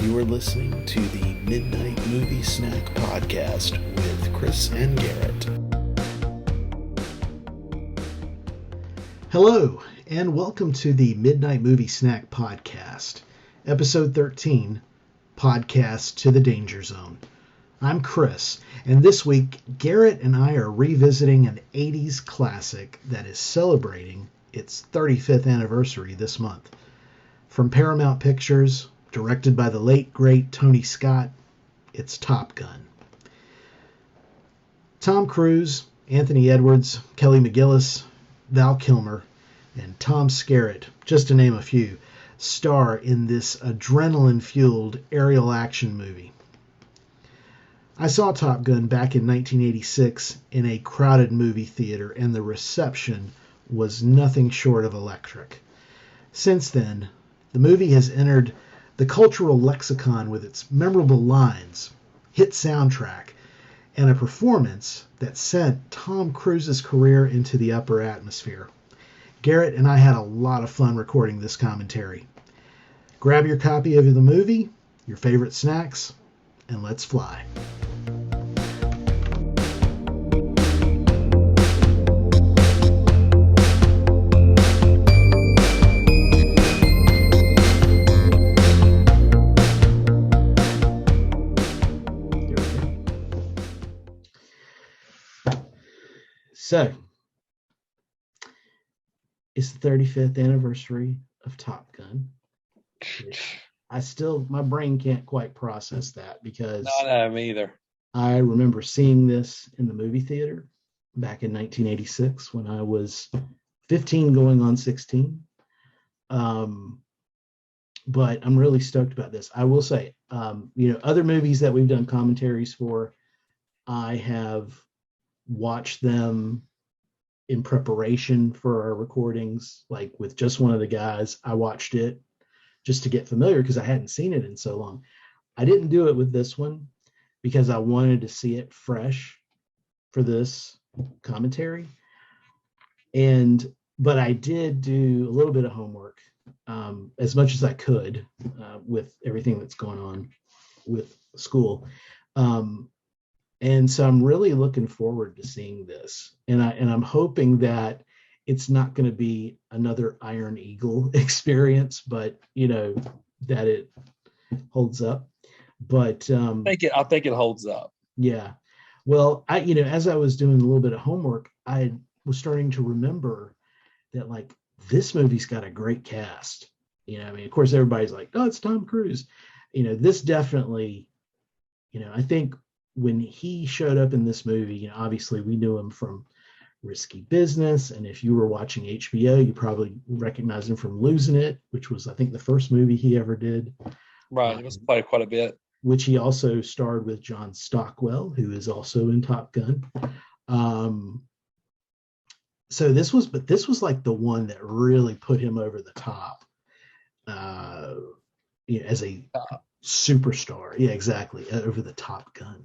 You are listening to the Midnight Movie Snack Podcast with Chris and Garrett. Hello, and welcome to the Midnight Movie Snack Podcast, Episode 13, Podcast to the Danger Zone. I'm Chris, and this week, Garrett and I are revisiting an 80s classic that is celebrating its 35th anniversary this month. From Paramount Pictures, directed by the late, great Tony Scott, it's Top Gun. Tom Cruise, Anthony Edwards, Kelly McGillis, Val Kilmer, and Tom Skerritt, just to name a few, star in this adrenaline-fueled aerial action movie. I saw Top Gun back in 1986 in a crowded movie theater, and the reception was nothing short of electric. Since then, the movie has entered the cultural lexicon with its memorable lines, hit soundtrack, and a performance that sent Tom Cruise's career into the upper atmosphere. Garrett and I had a lot of fun recording this commentary. Grab your copy of the movie, your favorite snacks, and let's fly. So, it's the 35th anniversary of Top Gun. My brain can't quite process that because me either. I remember seeing this in the movie theater back in 1986 when I was 15 going on 16. But I'm really stoked about this. I will say, other movies that we've done commentaries for, I have watched them in preparation for our recordings, like with just one of the guys. I watched it just to get familiar because I hadn't seen it in so long. I didn't do it with this one because I wanted to see it fresh for this commentary. But I did do a little bit of homework, as much as I could, with everything that's going on with school. And so I'm really looking forward to seeing this. And I'm hoping that it's not going to be another Iron Eagle experience, but that it holds up. But I think it holds up. Yeah. Well, as I was doing a little bit of homework, I was starting to remember that this movie's got a great cast. Of course everybody's like, oh, it's Tom Cruise. This definitely, I think when he showed up in this movie, obviously we knew him from Risky Business, and if you were watching HBO, you probably recognized him from Losing It, which was, I think, the first movie he ever did. Right, it was played quite a bit. Which he also starred with John Stockwell, who is also in Top Gun. So this was like the one that really put him over the top, as a superstar. Yeah, exactly. Over the Top Gun.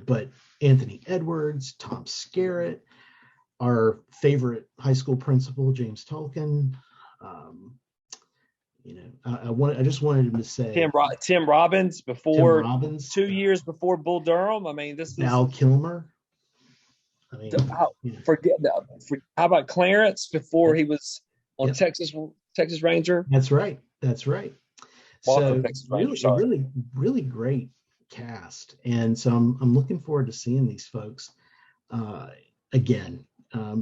But Anthony Edwards, Tom Skerritt, our favorite high school principal, James Tolkien. I just wanted him to say Tim Robbins before 2 years before Bull Durham. I mean, this is Val Kilmer. how about Clarence before he was on Texas Ranger? That's right. Walker, So Texas Ranger, really great cast, and so I'm looking forward to seeing these folks again,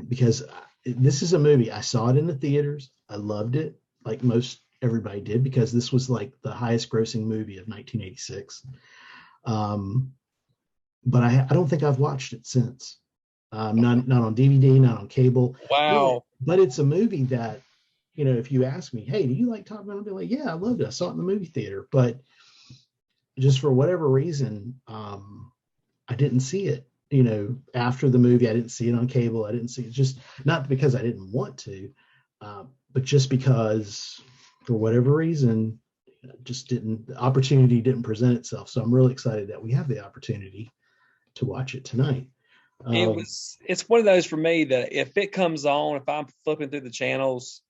because this is a movie. I saw it in the theaters. I loved it, like most everybody did, because this was like the highest grossing movie of 1986. But I don't think I've watched it since. Not on DVD, not on cable. Wow. But it's a movie that, if you ask me, hey, do you like Top Gun? I'll be like, yeah, I loved it. I saw it in the movie theater. But just for whatever reason, I didn't see it. After the movie, I didn't see it on cable. I didn't see it, just not because I didn't want to, but just because for whatever reason, the opportunity didn't present itself. So I'm really excited that we have the opportunity to watch it tonight. It's one of those for me that if it comes on, if I'm flipping through the channels,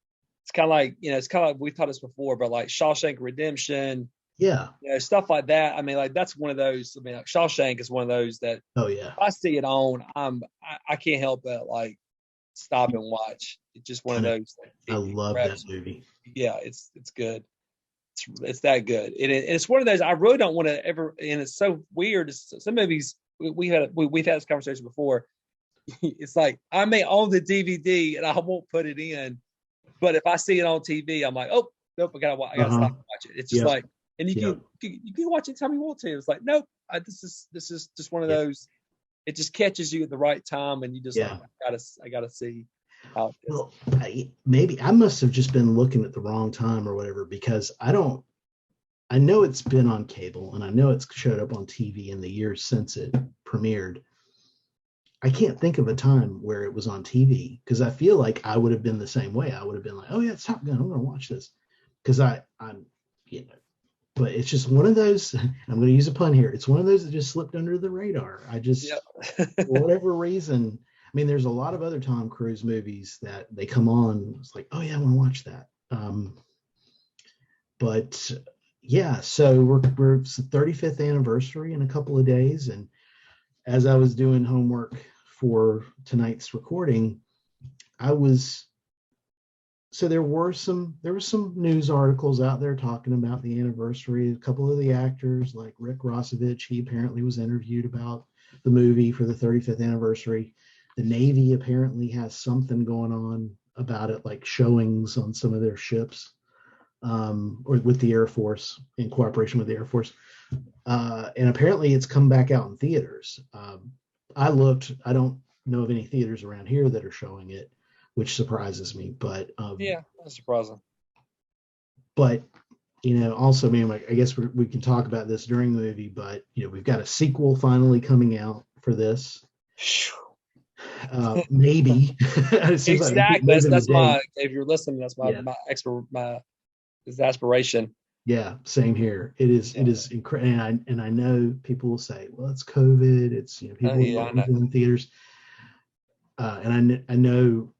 it's kind of like, it's kind of like we've taught this before, but like Shawshank Redemption, Yeah. Stuff like that. I mean, like that's one of those. I mean, like Shawshank is one of those that. Oh yeah. If I see it on, I can't help but like stop and watch. It's just one of those. I love that movie. Yeah, it's good. It's that good. It's one of those I really don't want to ever. And it's so weird. Some movies we've had this conversation before. It's like I may own the DVD and I won't put it in, but if I see it on TV, I'm like, oh nope, I gotta stop and watch it. It's just like, and you can watch it anytime you want to. It's like nope, this is just one of those. It just catches you at the right time, and you just like, I gotta see how it is. Well, maybe I must have just been looking at the wrong time or whatever, because I know it's been on cable and I know it's showed up on TV in the years since it premiered. I can't think of a time where it was on TV, because I feel like I would have been the same way. I would have been like, oh yeah, it's Top Gun, I'm going to watch this, because I'm but it's just one of those, I'm going to use a pun here, it's one of those that just slipped under the radar. I just, for whatever reason, I mean, there's a lot of other Tom Cruise movies that they come on, it's like, oh yeah, I want to watch that. But yeah, so it's the 35th anniversary in a couple of days, and as I was doing homework for tonight's recording, there were some news articles out there talking about the anniversary. A couple of the actors, like Rick Rossovich, he apparently was interviewed about the movie for the 35th anniversary. The Navy apparently has something going on about it, like showings on some of their ships, or with the Air Force, in cooperation with the Air Force. And apparently it's come back out in theaters. I looked, I don't know of any theaters around here that are showing it, which surprises me, but that's surprising. But also, I mean, I guess we can talk about this during the movie, but we've got a sequel finally coming out for this. Maybe. Exactly. That's my. If you're listening, that's my aspiration. Yeah, same here. It is incredible, and I know people will say, "Well, it's COVID. It's people in theaters." And I know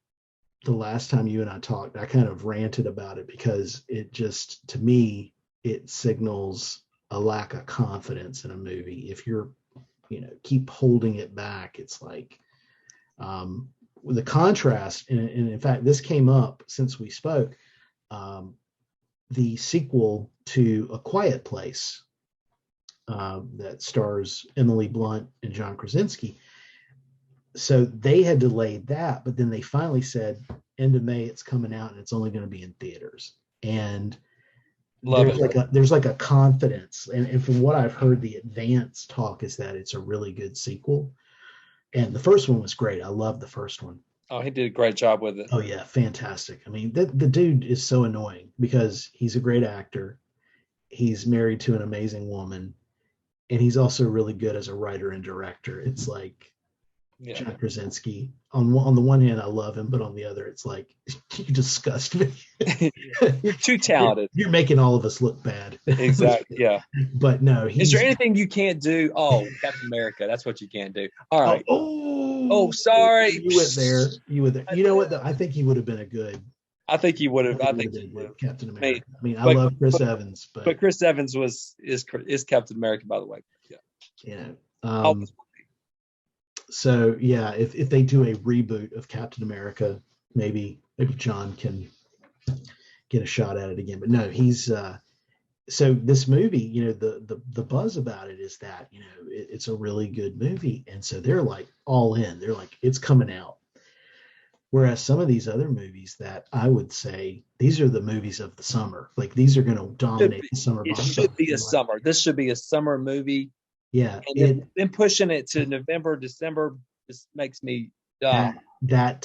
the last time you and I talked, I kind of ranted about it, because it just, to me, it signals a lack of confidence in a movie. If you're, keep holding it back, it's like the contrast. And in fact, this came up since we spoke. The sequel to A Quiet Place that stars Emily Blunt and John Krasinski. So they had delayed that, but then they finally said end of May it's coming out, and it's only going to be in theaters. And there's like a confidence, and from what I've heard, the advance talk is that it's a really good sequel. And the first one was great. I love the first one. Oh, he did a great job with it. Oh yeah, fantastic. I mean, the dude is so annoying because he's a great actor. He's married to an amazing woman, and he's also really good as a writer and director. It's like John Krasinski. On the one hand, I love him, but on the other, it's like, you disgust me. You're too talented. You're making all of us look bad. Exactly. Yeah. But no. Is there anything you can't do? Oh, Captain America. That's what you can't do. All right. Oh, sorry. You went there. You know what? I think he would have been a good. I think he would have. Captain America. I mean, I love Chris Evans, but Chris Evans is Captain America, by the way. Yeah. So yeah, if they do a reboot of Captain America, maybe John can get a shot at it again. But no, he's so this movie, the buzz about it is that it's a really good movie, and so they're like all in. They're like, it's coming out. Whereas some of these other movies that I would say, these are the movies of the summer. Like, these are going to dominate the summer. It should be a summer. This should be a summer movie. Yeah, and then pushing it to November, December just makes me that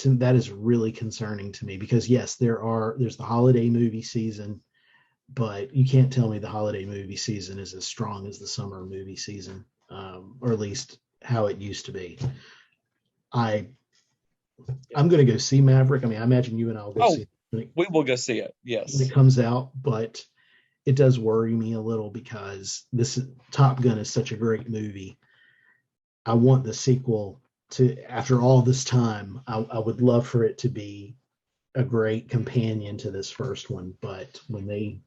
is really concerning to me, because yes, there's the holiday movie season, but you can't tell me the holiday movie season is as strong as the summer movie season, or at least how it used to be. I'm going to go see Maverick. I mean, I imagine you and I will go see it. We will go see it. Yes, when it comes out, but it does worry me a little, because Top Gun is such a great movie. I want the sequel to, after all this time, I would love for it to be a great companion to this first one, but when they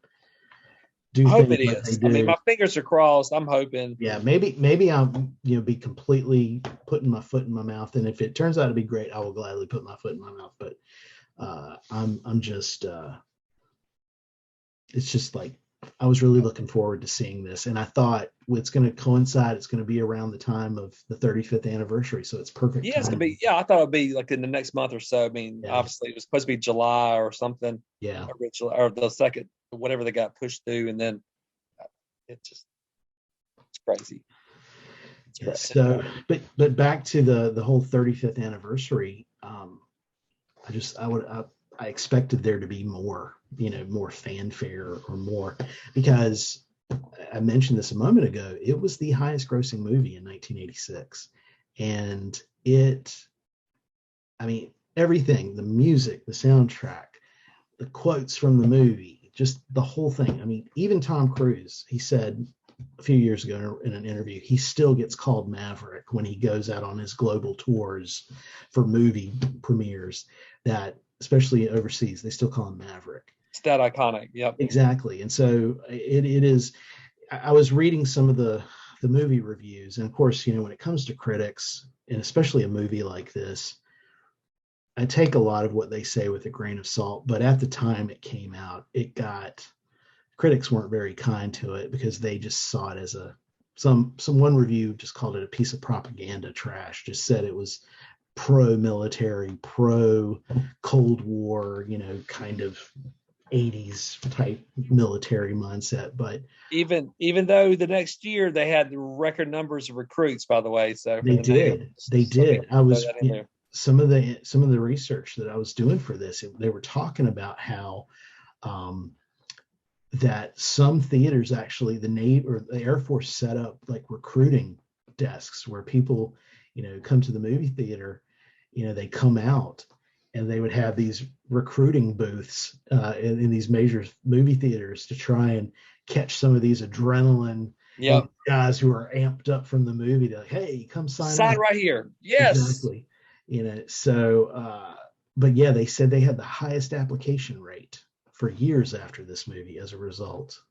I do hope things it like they is. I mean, do, my fingers are crossed. I'm hoping. yeah, maybe I'll be completely putting my foot in my mouth, and if it turns out to be great, I will gladly put my foot in my mouth. But I'm just it's just like I was really looking forward to seeing this, and I thought it's going to coincide. It's going to be around the time of the 35th anniversary, so it's perfect Yeah, it's gonna time. be. Yeah, I thought it'd be like in the next month or so. I mean, Yeah, obviously it was supposed to be July or something yeah. originally, or the second, whatever they got pushed through, and then it's crazy. It's Yeah, crazy. so, but back to the whole 35th anniversary. I expected there to be more, more fanfare or more, because I mentioned this a moment ago. It was the highest grossing movie in 1986, and I mean, everything, the music, the soundtrack, the quotes from the movie, just the whole thing. I mean, even Tom Cruise, he said a few years ago in an interview, he still gets called Maverick when he goes out on his global tours for movie premieres, that especially overseas, they still call him Maverick. It's that iconic. Yep. Exactly. And so it is. I was reading some of the movie reviews, and of course, when it comes to critics, and especially a movie like this, I take a lot of what they say with a grain of salt. But at the time it came out, critics weren't very kind to it, because they just saw it as some one review just called it a piece of propaganda trash, just said it was pro-military, pro-Cold War, kind of 80s type military mindset. But Even though the next year they had record numbers of recruits, by the way. So for they the Navy, did. They so did. people I throw was that in there. some of the research that I was doing for this, they were talking about how um, that some theaters, actually the Navy or the Air Force, set up like recruiting desks where people, come to the movie theater, they come out, and they would have these recruiting booths in these major movie theaters to try and catch some of these adrenaline, Yep. guys who are amped up from the movie. To like, hey, come sign Sign up. right here. Yes. Exactly. So, but yeah, they said they had the highest application rate for years after this movie as a result.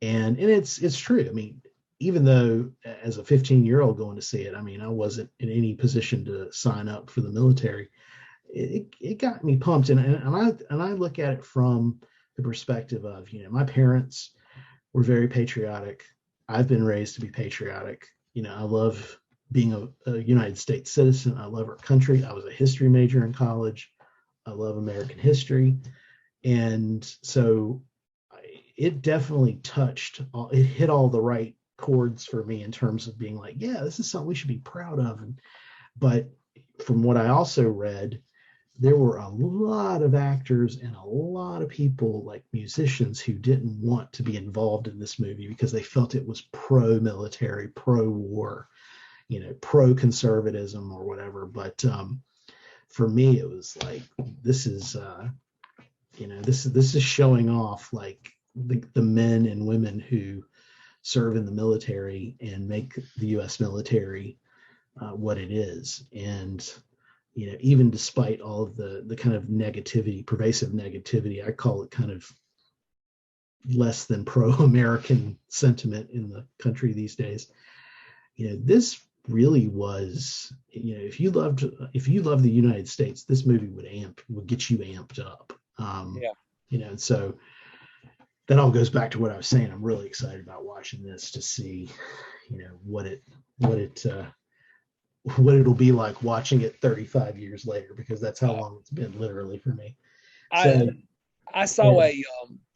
And it's true. I mean, even though as a 15-year-old going to see it, I mean, I wasn't in any position to sign up for the military. It got me pumped, and I look at it from the perspective of, my parents were very patriotic. I've been raised to be patriotic. I love being a United States citizen. I love our country. I was a history major in college. I love American history. And so it definitely it hit all the right chords for me in terms of being like, yeah, this is something we should be proud of. But from what I also read, there were a lot of actors and a lot of people, like musicians, who didn't want to be involved in this movie because they felt it was pro-military, pro-war, pro-conservatism or whatever. But for me, it was like, this is this is showing off like the men and women who serve in the military and make the U.S. military what it is. And even despite all of the kind of negativity, pervasive negativity, I call it kind of less than pro-American sentiment in the country these days. This really was, if you loved the United States, this movie would get you amped up. Yeah. And so that all goes back to what I was saying. I'm really excited about watching this to see, what it'll be like watching it 35 years later, because that's how long it's been literally for me. I So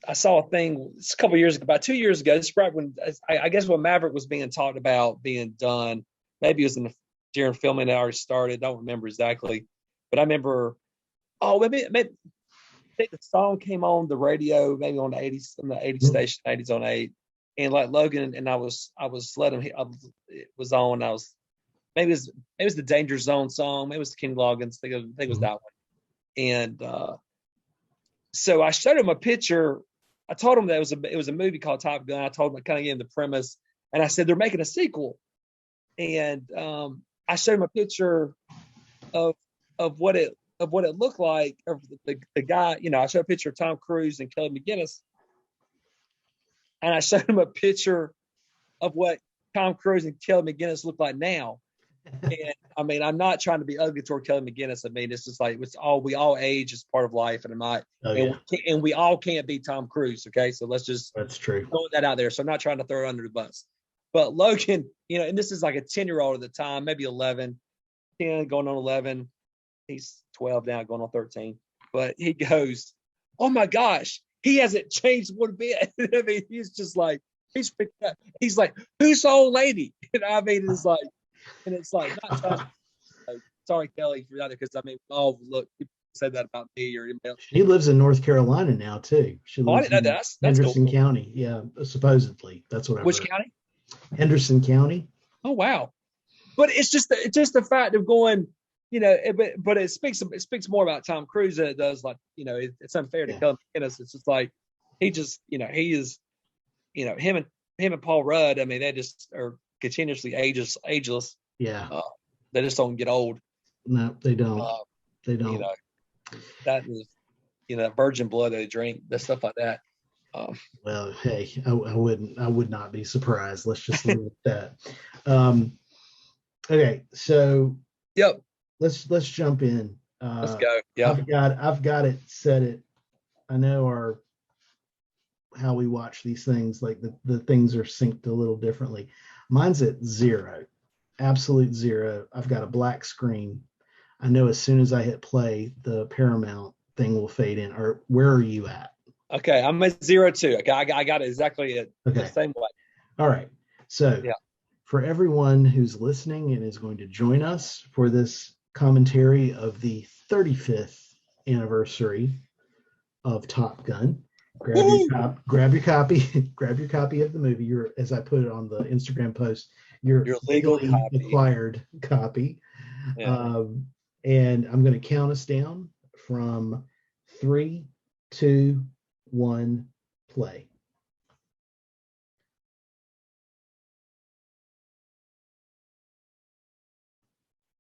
I saw a thing a couple of years ago, about 2 years ago. This is right when I guess when Maverick was being talked about being done. Maybe it was during filming that already started. Don't remember exactly, but I remember. Oh, maybe I think the song came on the radio, maybe on the 80s, on the 80 station, 80s on 8, and like Logan, and I was letting him. It was on. I was maybe it was the Danger Zone song. Maybe it was Kenny Loggins. I think it was that one. And so I showed him a picture. I told him that it was a movie called Top Gun. I told him, I kind of gave him the premise, and I said they're making a sequel. And I showed him a picture of of what it looked like, of the guy, I showed a picture of Tom Cruise and Kelly McGillis, and I showed him a picture of what Tom Cruise and Kelly McGillis look like now. And I mean, I'm not trying to be ugly toward Kelly McGillis. I mean, it's just like we all age is part of life, and we all can't be Tom Cruise. Okay, so let's just that's true. Throw that out there. So I'm not trying to throw it under the bus. But Logan, and this is like a 10-year-old at the time, maybe 11, 10 going on 11. He's 12 now, going on 13. But he goes, "Oh my gosh, he hasn't changed one bit." I mean, he's just like, he's picked up. He's like, "Who's the old lady?" And I mean, it's like, not trying to, sorry, Kelly, for that, because I mean, oh, look, people said that about me or anybody else. She lives in North Carolina now too. She lives I didn't know that. That's Henderson cool. County. Yeah, supposedly that's what I Which heard. county? Henderson County. Oh wow! But it's just the fact of going, but it speaks more about Tom Cruise than it does it's unfair to Kelly McGillis. It's just like he he is, him and Paul Rudd. I mean, they just are continuously ageless. Yeah. They just don't get old. No, they don't. They don't. That is, that virgin blood they drink, that stuff like that. Well, hey, I would not be surprised. Let's just leave it at that. Okay, so yep, let's jump in. Let's go. Yeah, I've got it set. I know how we watch these things. Like the things are synced a little differently. Mine's at 0, absolute 0. I've got a black screen. I know as soon as I hit play, the Paramount thing will fade in. Or where are you at? Okay, I'm at 0 too. Okay, I got it exactly the same way. All right. So for everyone who's listening and is going to join us for this commentary of the 35th anniversary of Top Gun, grab your copy of the movie. As I put it on the Instagram post, your legal acquired copy. Yeah. And I'm going to count us down from 3, 2, 1, play.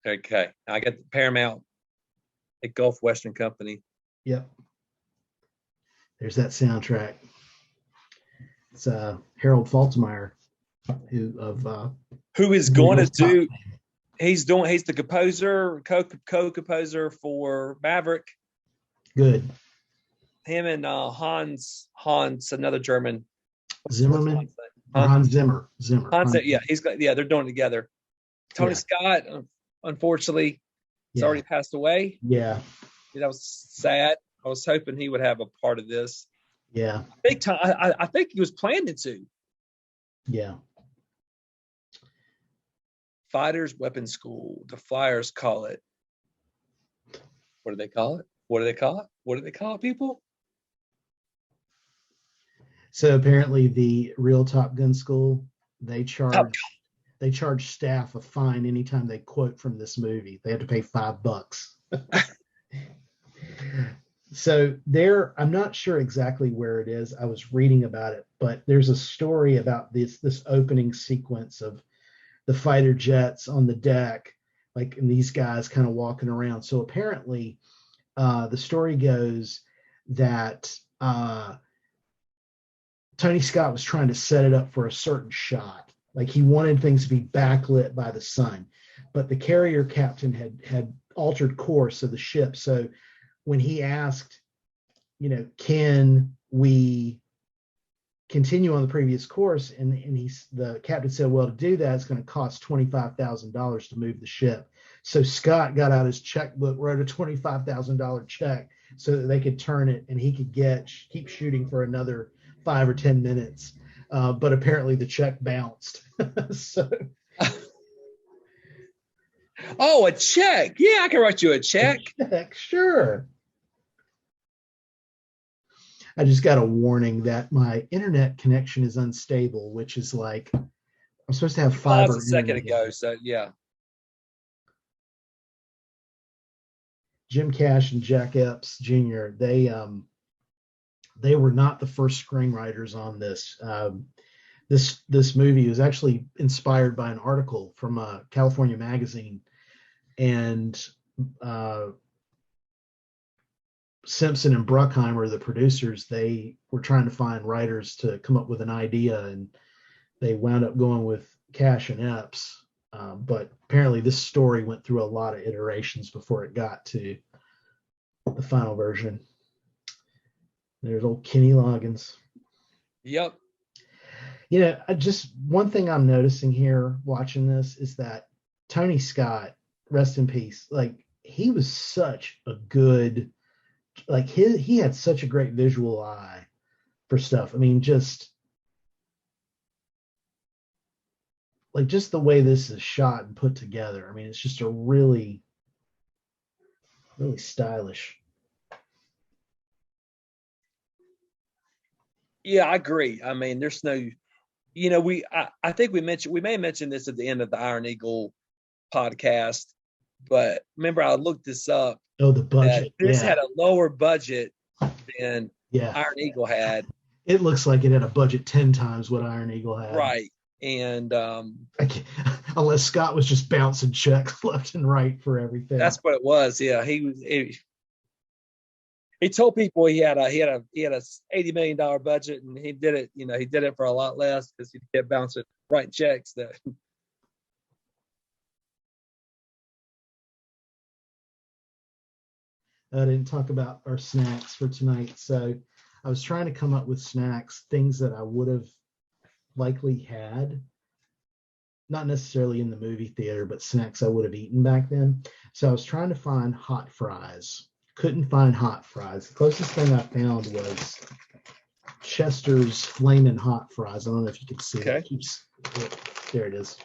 Okay, I got the Paramount at Gulf Western Company. Yep. There's that soundtrack. It's Harold Faltermeyer, who is going to do. He's the composer, co-composer for Maverick. Good. Him and Hans, another German. Zimmerman. Hans Zimmer. Yeah, they're doing it together. Tony Scott, unfortunately, has already passed away. Yeah. That was sad. I was hoping he would have a part of this. Yeah. Big time. I think he was planning to. Yeah. Fighters Weapons School. The Flyers call it. What do they call it? What do they call it, people? So apparently the real Top Gun school, they charge staff a fine anytime they quote from this movie. They have to pay $5. So I'm not sure exactly where it is. I was reading about it, but there's a story about this opening sequence of the fighter jets on the deck, and these guys kind of walking around. So apparently the story goes that Tony Scott was trying to set it up for a certain shot. Like he wanted things to be backlit by the sun, but the carrier captain had altered course of the ship. So when he asked, can we continue on the previous course? And the captain said, well, to do that, it's going to cost $25,000 to move the ship. So Scott got out his checkbook, wrote a $25,000 check so that they could turn it and he could keep shooting for another 5 or 10 minutes. But apparently the check bounced. So. Oh, a check. Yeah, I can write you a check. Sure. I just got a warning that my internet connection is unstable, which is like I'm supposed to have fiber. A second ago, so yeah. Jim Cash and Jack Epps Jr. They were not the first screenwriters on this. This movie was actually inspired by an article from California Magazine, and Simpson and Bruckheimer, the producers, they were trying to find writers to come up with an idea, and they wound up going with Cash and Epps. But apparently, this story went through a lot of iterations before it got to the final version. There's old Kenny Loggins. Yep. Just one thing I'm noticing here watching this is that Tony Scott, rest in peace, like he was such a good, like he had such a great visual eye for stuff. I mean, just the way this is shot and put together. I mean, it's just a really, really stylish. Yeah, I agree. I mean, there's no, I think we may have mentioned this at the end of the Iron Eagle podcast, but remember I looked this up. Oh, the budget. This had a lower budget than Yeah. Iron Eagle had. It looks like it had a budget 10 times what Iron Eagle had. Right. And unless Scott was just bouncing checks left and right for everything. That's what it was. Yeah, he told people he had a $80 million budget, and he did it. He did it for a lot less because he kept bouncing writing checks. That I didn't talk about our snacks for tonight, so I was trying to come up with snacks, things that I would have likely had, not necessarily in the movie theater, but snacks I would have eaten back then. So I was trying to find hot fries. Couldn't find hot fries. The closest thing I found was Chester's Flamin' Hot Fries. I don't know if you can see it. There it is.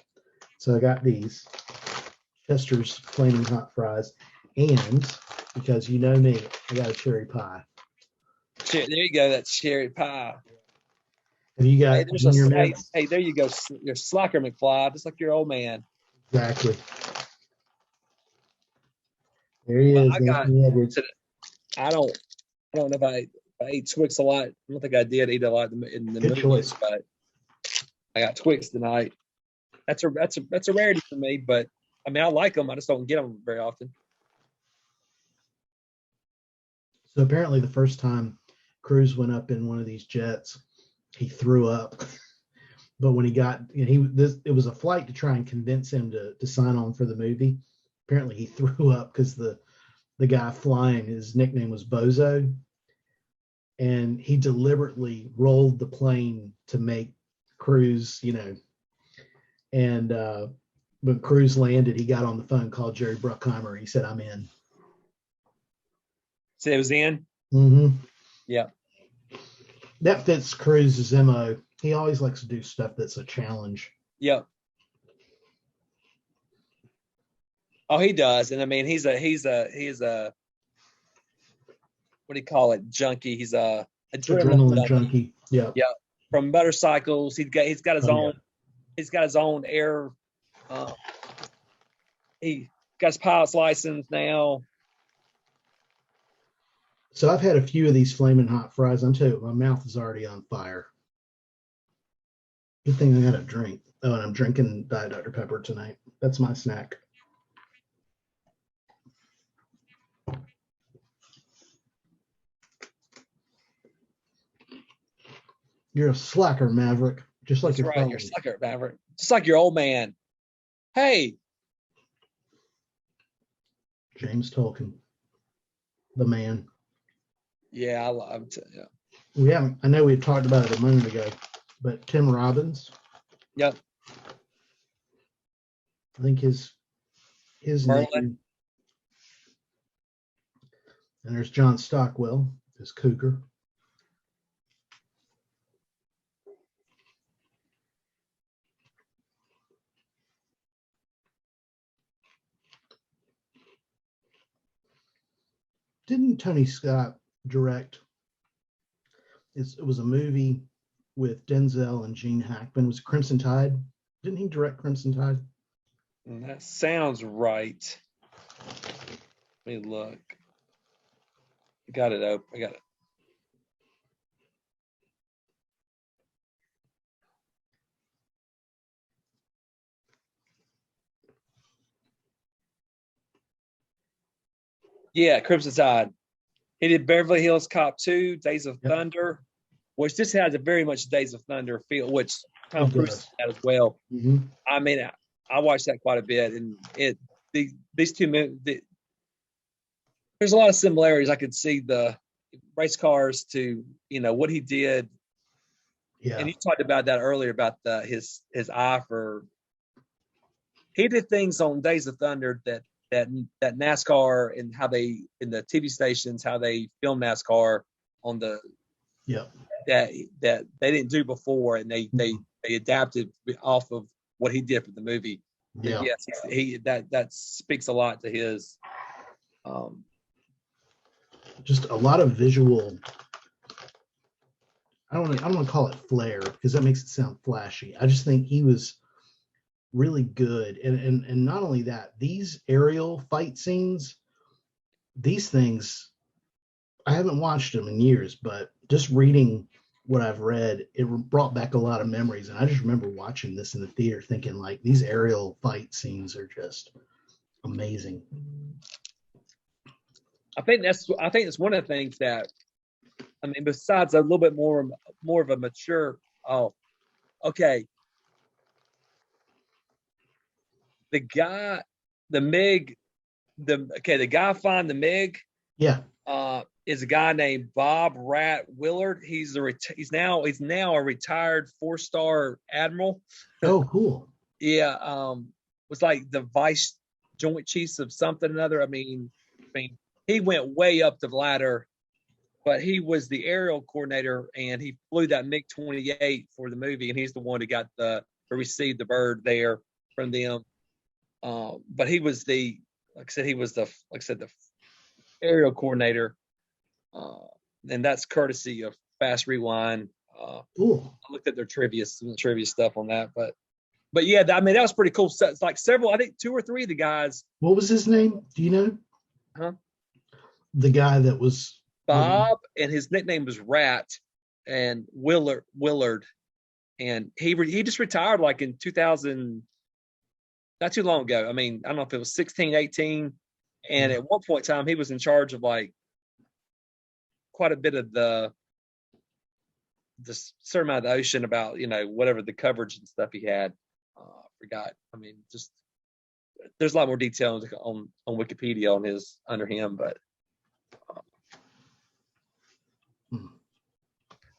So I got these Chester's Flamin' Hot Fries, and because you know me, I got a cherry pie. There you go. That cherry pie. Have you got hey, there you go. Your Slacker McFly, just like your old man. Exactly. There he is. I don't know if I ate Twix a lot. I don't think I did eat a lot in the movies, but I got Twix tonight. That's a rarity for me, but I mean I like them. I just don't get them very often. So apparently, the first time Cruise went up in one of these jets, he threw up. But when he got, it was a flight to try and convince him to sign on for the movie. Apparently, he threw up because the guy flying, his nickname was Bozo, and he deliberately rolled the plane to make Cruise, and when Cruise landed, he got on the phone, called Jerry Bruckheimer, and he said, "I'm in." So it was in? Mm-hmm. Yeah. That fits Cruise's MO. He always likes to do stuff that's a challenge. Yep. Oh, he does. And I mean, he's a what do you call it? Junkie. He's a adrenaline junkie. Yeah. Yeah. From motorcycles, he's got his own. Yeah. He's got his own air. He got his pilot's license now. So I've had a few of these Flamin' Hot Fries. I'm telling you, my mouth is already on fire. Good thing I got a drink. Oh, and I'm drinking Diet Dr. Pepper tonight. That's my snack. You're a slacker, Maverick. Just like your right. You're a slacker, Maverick. Just like your old man. Hey. James Tolkien. The man. Yeah, I love it. Yeah. We haven't. I know we talked about it a moment ago, but Tim Robbins. Yep. I think his Berlin. name. And there's John Stockwell, his cougar. Didn't Tony Scott direct? It was a movie with Denzel and Gene Hackman. It was Crimson Tide. Didn't he direct Crimson Tide? That sounds right. Let me look. I got it open. I got it. Yeah, Crimson Tide. He did Beverly Hills Cop 2, Days of Thunder, which this has a very much Days of Thunder feel, which Tom Cruise had as well. Mm-hmm. I mean, I watched that quite a bit, and these two movies, there's a lot of similarities. I could see the race cars to what he did. Yeah. And you talked about that earlier about his eye for. He did things on Days of Thunder that NASCAR and how they in the TV stations how they film NASCAR on the that they didn't do before, and they adapted off of what he did for the movie. Yeah. But yes, he that speaks a lot to his. Just a lot of visual. I don't want to call it flair because that makes it sound flashy. I just think he was really good, and not only that, these aerial fight scenes, these things, I haven't watched them in years, but just reading what I've read, it brought back a lot of memories. And I just remember watching this in the theater thinking like these aerial fight scenes are just amazing. I think that's one of the things that, I mean, besides a little bit more of a mature, okay. The guy, the guy flying the MiG, is a guy named Bob Rat Willard. He's now a retired 4-star admiral. Oh, cool. Yeah, was like the vice joint chiefs of something or another. I mean, he went way up the ladder, but he was the aerial coordinator, and he flew that MiG-28 for the movie, and he's the one who received the bird there from them. But he was the aerial coordinator, and that's courtesy of Fast Rewind. Cool. I looked at their trivia stuff on that, but yeah, I mean that was pretty cool. So it's like several, I think 2 or 3 of the guys. What was his name? Do you know? Huh? The guy that was Bob, and his nickname was Rat, and Willard, and he just retired like in 2000. Not too long ago. I mean, I don't know if it was 16, 18. And at one point in time, he was in charge of like quite a bit of the certain amount of the ocean about, whatever the coverage and stuff he had. I forgot. I mean, just there's a lot more detail on Wikipedia under him, but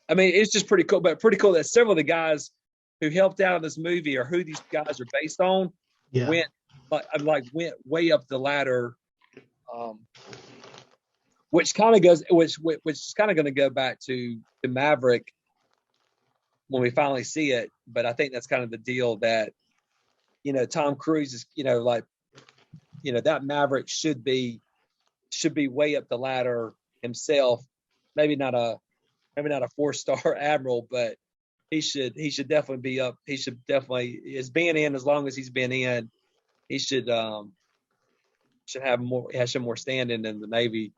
I mean, it's just pretty cool. But pretty cool that several of the guys who helped out in this movie or who these guys are based on. Went way up the ladder, which kind of goes, which is kind of going to go back to Maverick when we finally see it. But I think that's kind of the deal that, Tom Cruise is, that Maverick should be way up the ladder himself. Maybe not a 4-star admiral, but he should definitely be up. He should definitely, is being in as long as he's been in, he should have more standing in the Navy.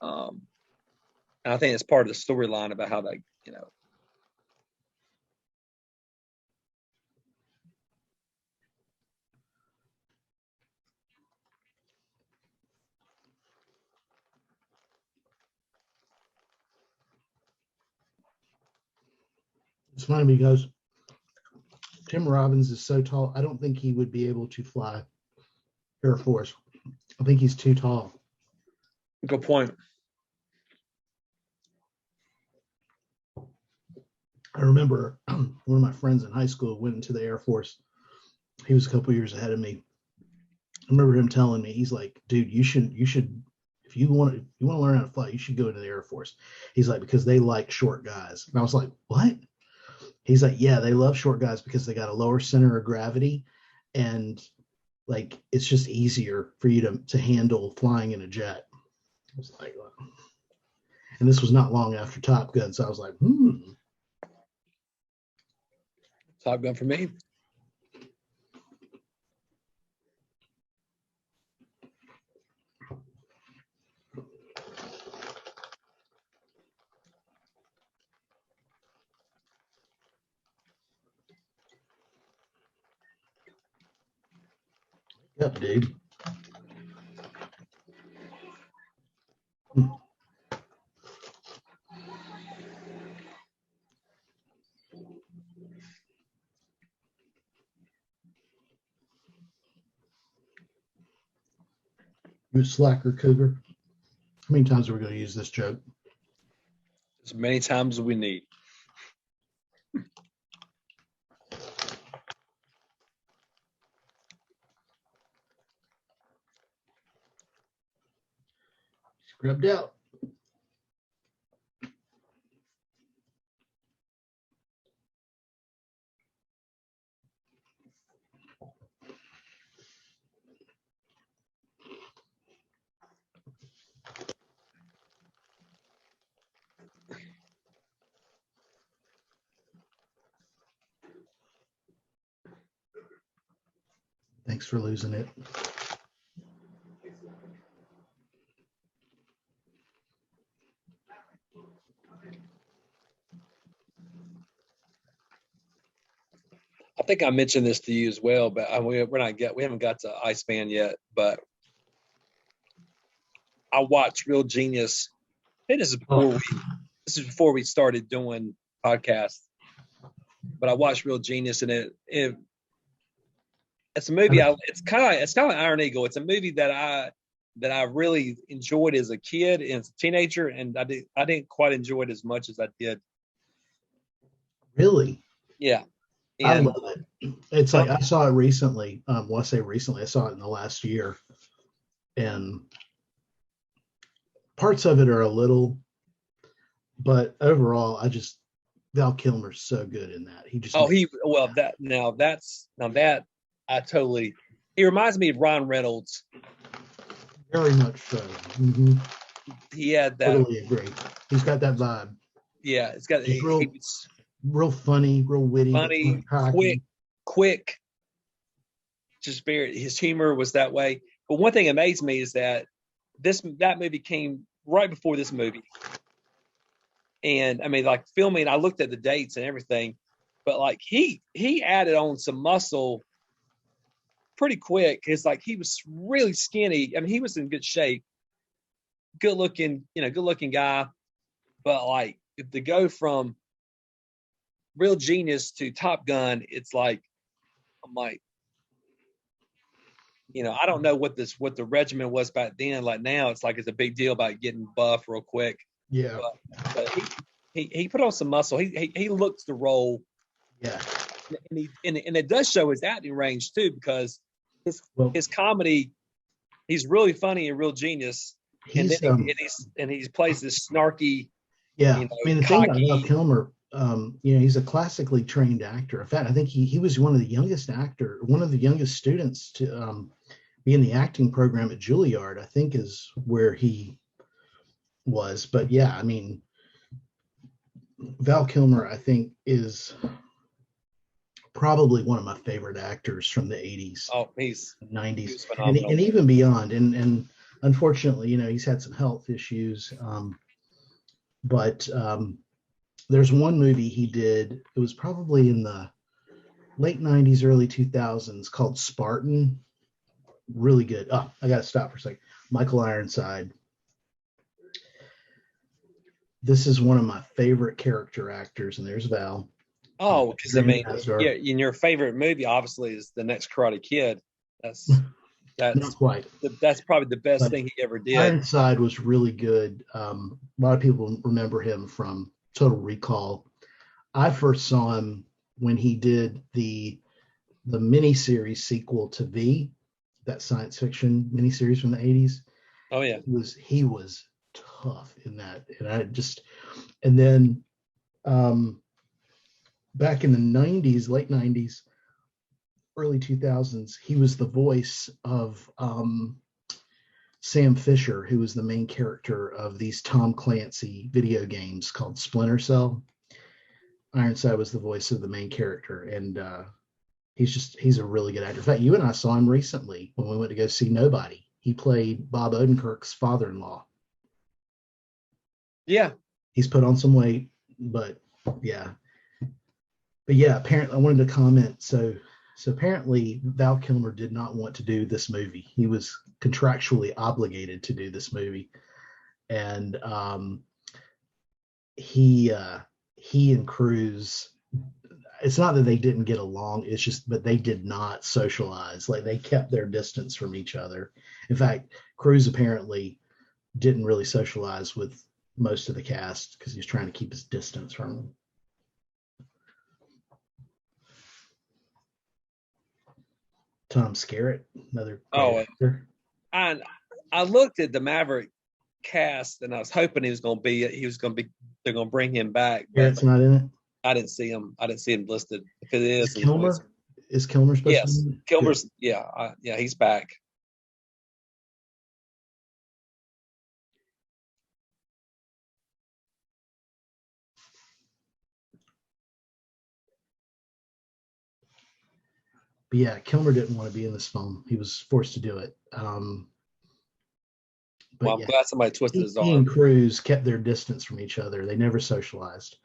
And I think it's part of the storyline about how they, It's funny because Tim Robbins is so tall. I don't think he would be able to fly Air Force. I think he's too tall. Good point. I remember one of my friends in high school went into the Air Force. He was a couple years ahead of me. I remember him telling me, he's like, dude, you should, if you want to learn how to fly, you should go into the Air Force. He's like, because they like short guys. And I was like, what? He's like, yeah, they love short guys because they got a lower center of gravity, and like it's just easier for you to handle flying in a jet. I was like, wow. And this was not long after Top Gun, so I was like, Top Gun for me. Yep, dude. You slacker cougar. How many times are we going to use this joke? As many times as we need. Scrubbed out. Thanks for losing it. I think I mentioned this to you as well, but we haven't got to Iceman yet. But I watched Real Genius. I think this is before we started doing podcasts. But I watched Real Genius, and it's a movie. It's kind of like Iron Eagle. It's a movie that I really enjoyed as a kid and as a teenager, and I didn't quite enjoy it as much as I did. Really? Yeah. I love it. It's like I saw it recently. Well, I say recently, I saw it in the last year, and parts of it are a little, but overall, Val Kilmer's so good in that. He reminds me of Ron Reynolds. Very much so. Mm-hmm. He had that. Totally agree. He's got that vibe. Yeah, it's got. Real funny, real witty, quick. Just his humor was that way. But one thing amazed me is that that movie came right before this movie. And I mean, like filming, I looked at the dates and everything, but like he added on some muscle pretty quick. It's like he was really skinny. I mean, he was in good shape, good looking guy. But like if to go from Real Genius to Top Gun, it's like I'm like, I don't know what the regimen was back then. Like now, it's like it's a big deal about getting buff real quick. Yeah. But he put on some muscle. He looks the role. Yeah. And it does show his acting range too, because his comedy, he's really funny in Real Genius. He plays this snarky. Yeah. I mean, the thing about Val Kilmer, he's a classically trained actor. In fact, I think he was one of the youngest students to be in the acting program at Juilliard, I think is where he was. But yeah, I mean, Val Kilmer, I think, is probably one of my favorite actors from the 80s. Oh, he's 90s. And even beyond. And unfortunately, he's had some health issues. But there's one movie he did, it was probably in the late 90s, early 2000s, called Spartan. Really good. Oh, I got to stop for a second. Michael Ironside. This is one of my favorite character actors, and there's Val. Oh, because I mean, in your favorite movie, obviously, is The Next Karate Kid. That's not quite. That's probably the best thing he ever did. Ironside was really good. A lot of people remember him from Total Recall. I first saw him when he did the miniseries sequel to V, that science fiction miniseries from the 80s. Oh yeah, he was tough in that, and then back in the 90s, late 90s, early 2000s, he was the voice of Sam Fisher, who was the main character of these Tom Clancy video games called Splinter Cell. Ironside was the voice of the main character, and he's a really good actor. In fact, you and I saw him recently when we went to go see Nobody. He played Bob Odenkirk's father-in-law. Yeah. He's put on some weight, but yeah. But yeah, apparently I wanted to comment. So apparently Val Kilmer did not want to do this movie. He was contractually obligated to do this movie. And he and Cruise, it's not that they didn't get along. It's just, but they did not socialize. Like they kept their distance from each other. In fact, Cruise apparently didn't really socialize with most of the cast because he was trying to keep his distance from them. Tom Skerritt, another great actor. I looked at the Maverick cast and I was hoping they're going to bring him back. Skerritt's not in it. I didn't see him listed. If it is Kilmer? Is Kilmer supposed to be in it? Kilmer's, yeah, he's back. But yeah, Kilmer didn't want to be in this film. He was forced to do it. I'm glad somebody twisted his arm. He and Cruise kept their distance from each other. They never socialized.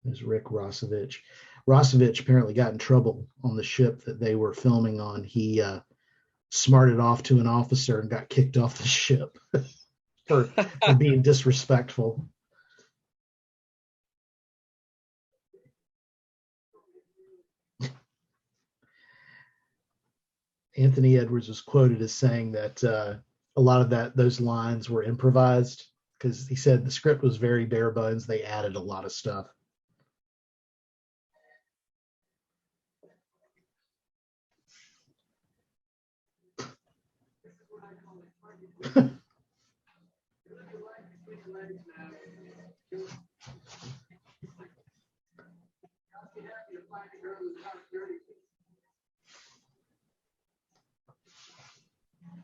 There's Rick Rossovich. Rossovich apparently got in trouble on the ship that they were filming on. He smarted off to an officer and got kicked off the ship for being disrespectful. Anthony Edwards was quoted as saying that a lot of those lines were improvised because he said the script was very bare bones. They added a lot of stuff.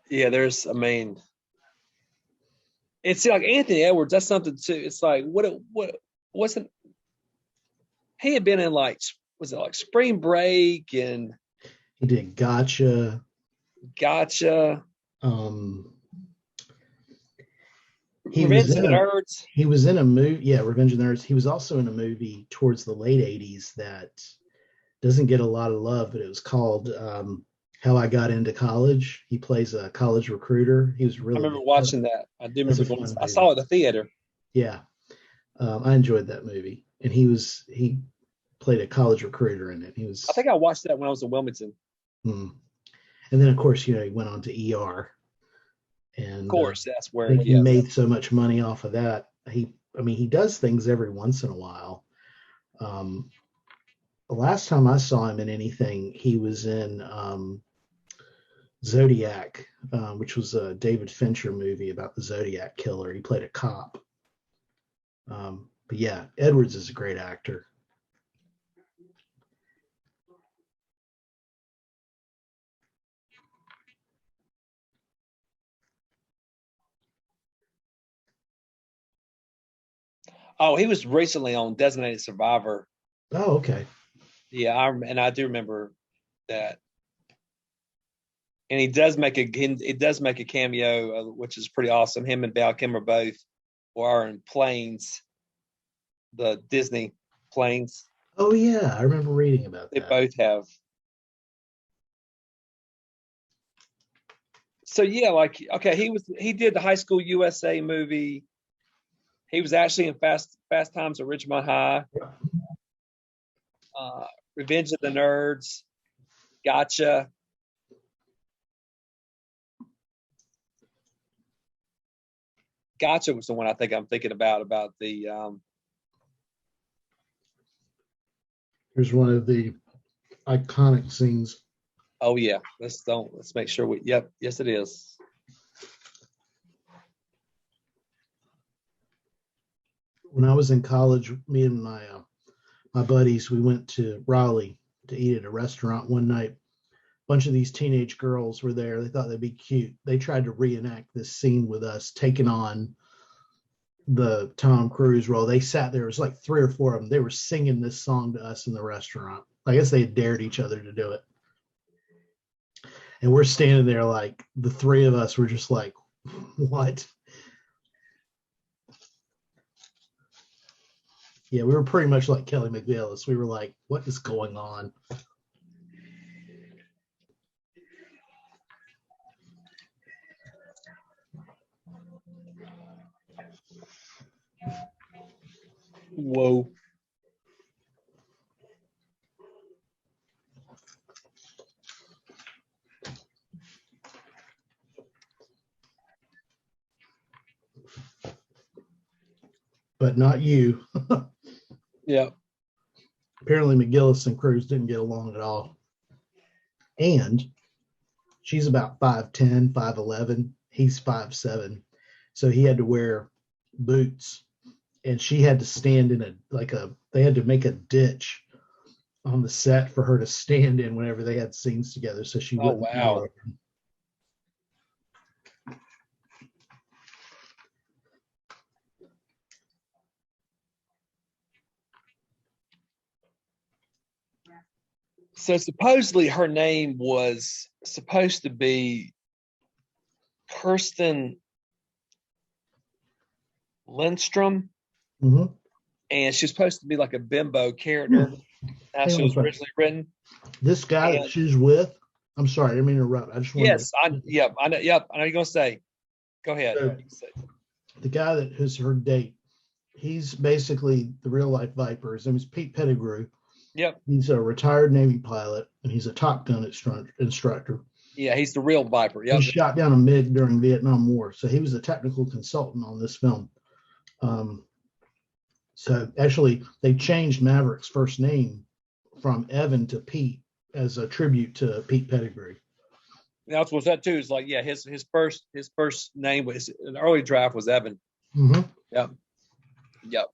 Yeah, it's like Anthony Edwards. That's something too. It's like what wasn't he had been in was it like Spring Break and he did Gotcha. Revenge of the Nerds. He was in a movie, yeah, Revenge of the Nerds. He was also in a movie towards the late 80s that doesn't get a lot of love, but it was called How I Got Into College. He plays a college recruiter. He was really. I remember watching that. I do remember going. I saw it at the theater. Yeah, I enjoyed that movie, and he played a college recruiter in it. I think I watched that when I was in Wilmington. And then, of course, he went on to ER. And of course, that's where he made so much money off of that. He does things every once in a while. The last time I saw him in anything, he was in Zodiac, which was a David Fincher movie about the Zodiac killer. He played a cop. But yeah, Edwards is a great actor. Oh, he was recently on Designated Survivor. Oh, okay. Yeah, I do remember that. And he does make a cameo, which is pretty awesome. Him and Val Kilmer both are in Planes, the Disney Planes. Oh yeah, I remember reading about that. They both have. So yeah, he did the High School USA movie. He was actually in Fast Times at Ridgemont High. Revenge of the Nerds. Gotcha. Gotcha was the one I think I'm thinking about the. Here's one of the iconic scenes. Oh yeah, let's make sure yes it is. When I was in college, me and my buddies, we went to Raleigh to eat at a restaurant one night. A bunch of these teenage girls were there. They thought they'd be cute. They tried to reenact this scene with us, taking on the Tom Cruise role. They sat there. It was like 3 or 4 of them. They were singing this song to us in the restaurant. I guess they had dared each other to do it. And we're standing there like the 3 of us were just like, what? Yeah, we were pretty much like Kelly McGillis. We were like, what is going on? Whoa. But not you. Yeah. Apparently McGillis and Cruz didn't get along at all. And she's about 5'10", 5'11". He's 5'7". So he had to wear boots, and she had to stand in they had to make a ditch on the set for her to stand in whenever they had scenes together, so she Oh, wouldn't wow. fall. So supposedly her name was supposed to be Kirsten Lindstrom, Mm-hmm. and she's supposed to be like a bimbo character. How she was originally written. This guy that she's with, I'm sorry, I didn't mean to interrupt. I just wanted I know. Yep, I know you're gonna say. Go ahead. So, the guy that is her date, he's basically the real life Viper. His name is Pete Pettigrew. Yep. He's a retired Navy pilot, and he's a Top Gun instructor. Yeah, he's the real Viper. Yep. He shot down a MiG during the Vietnam War, so he was a technical consultant on this film. So actually, they changed Maverick's first name from Evan to Pete as a tribute to Pete Pettigrew. That's what's that too. Is like, yeah, his first name was an early draft was Evan. Mm-hmm. Yep.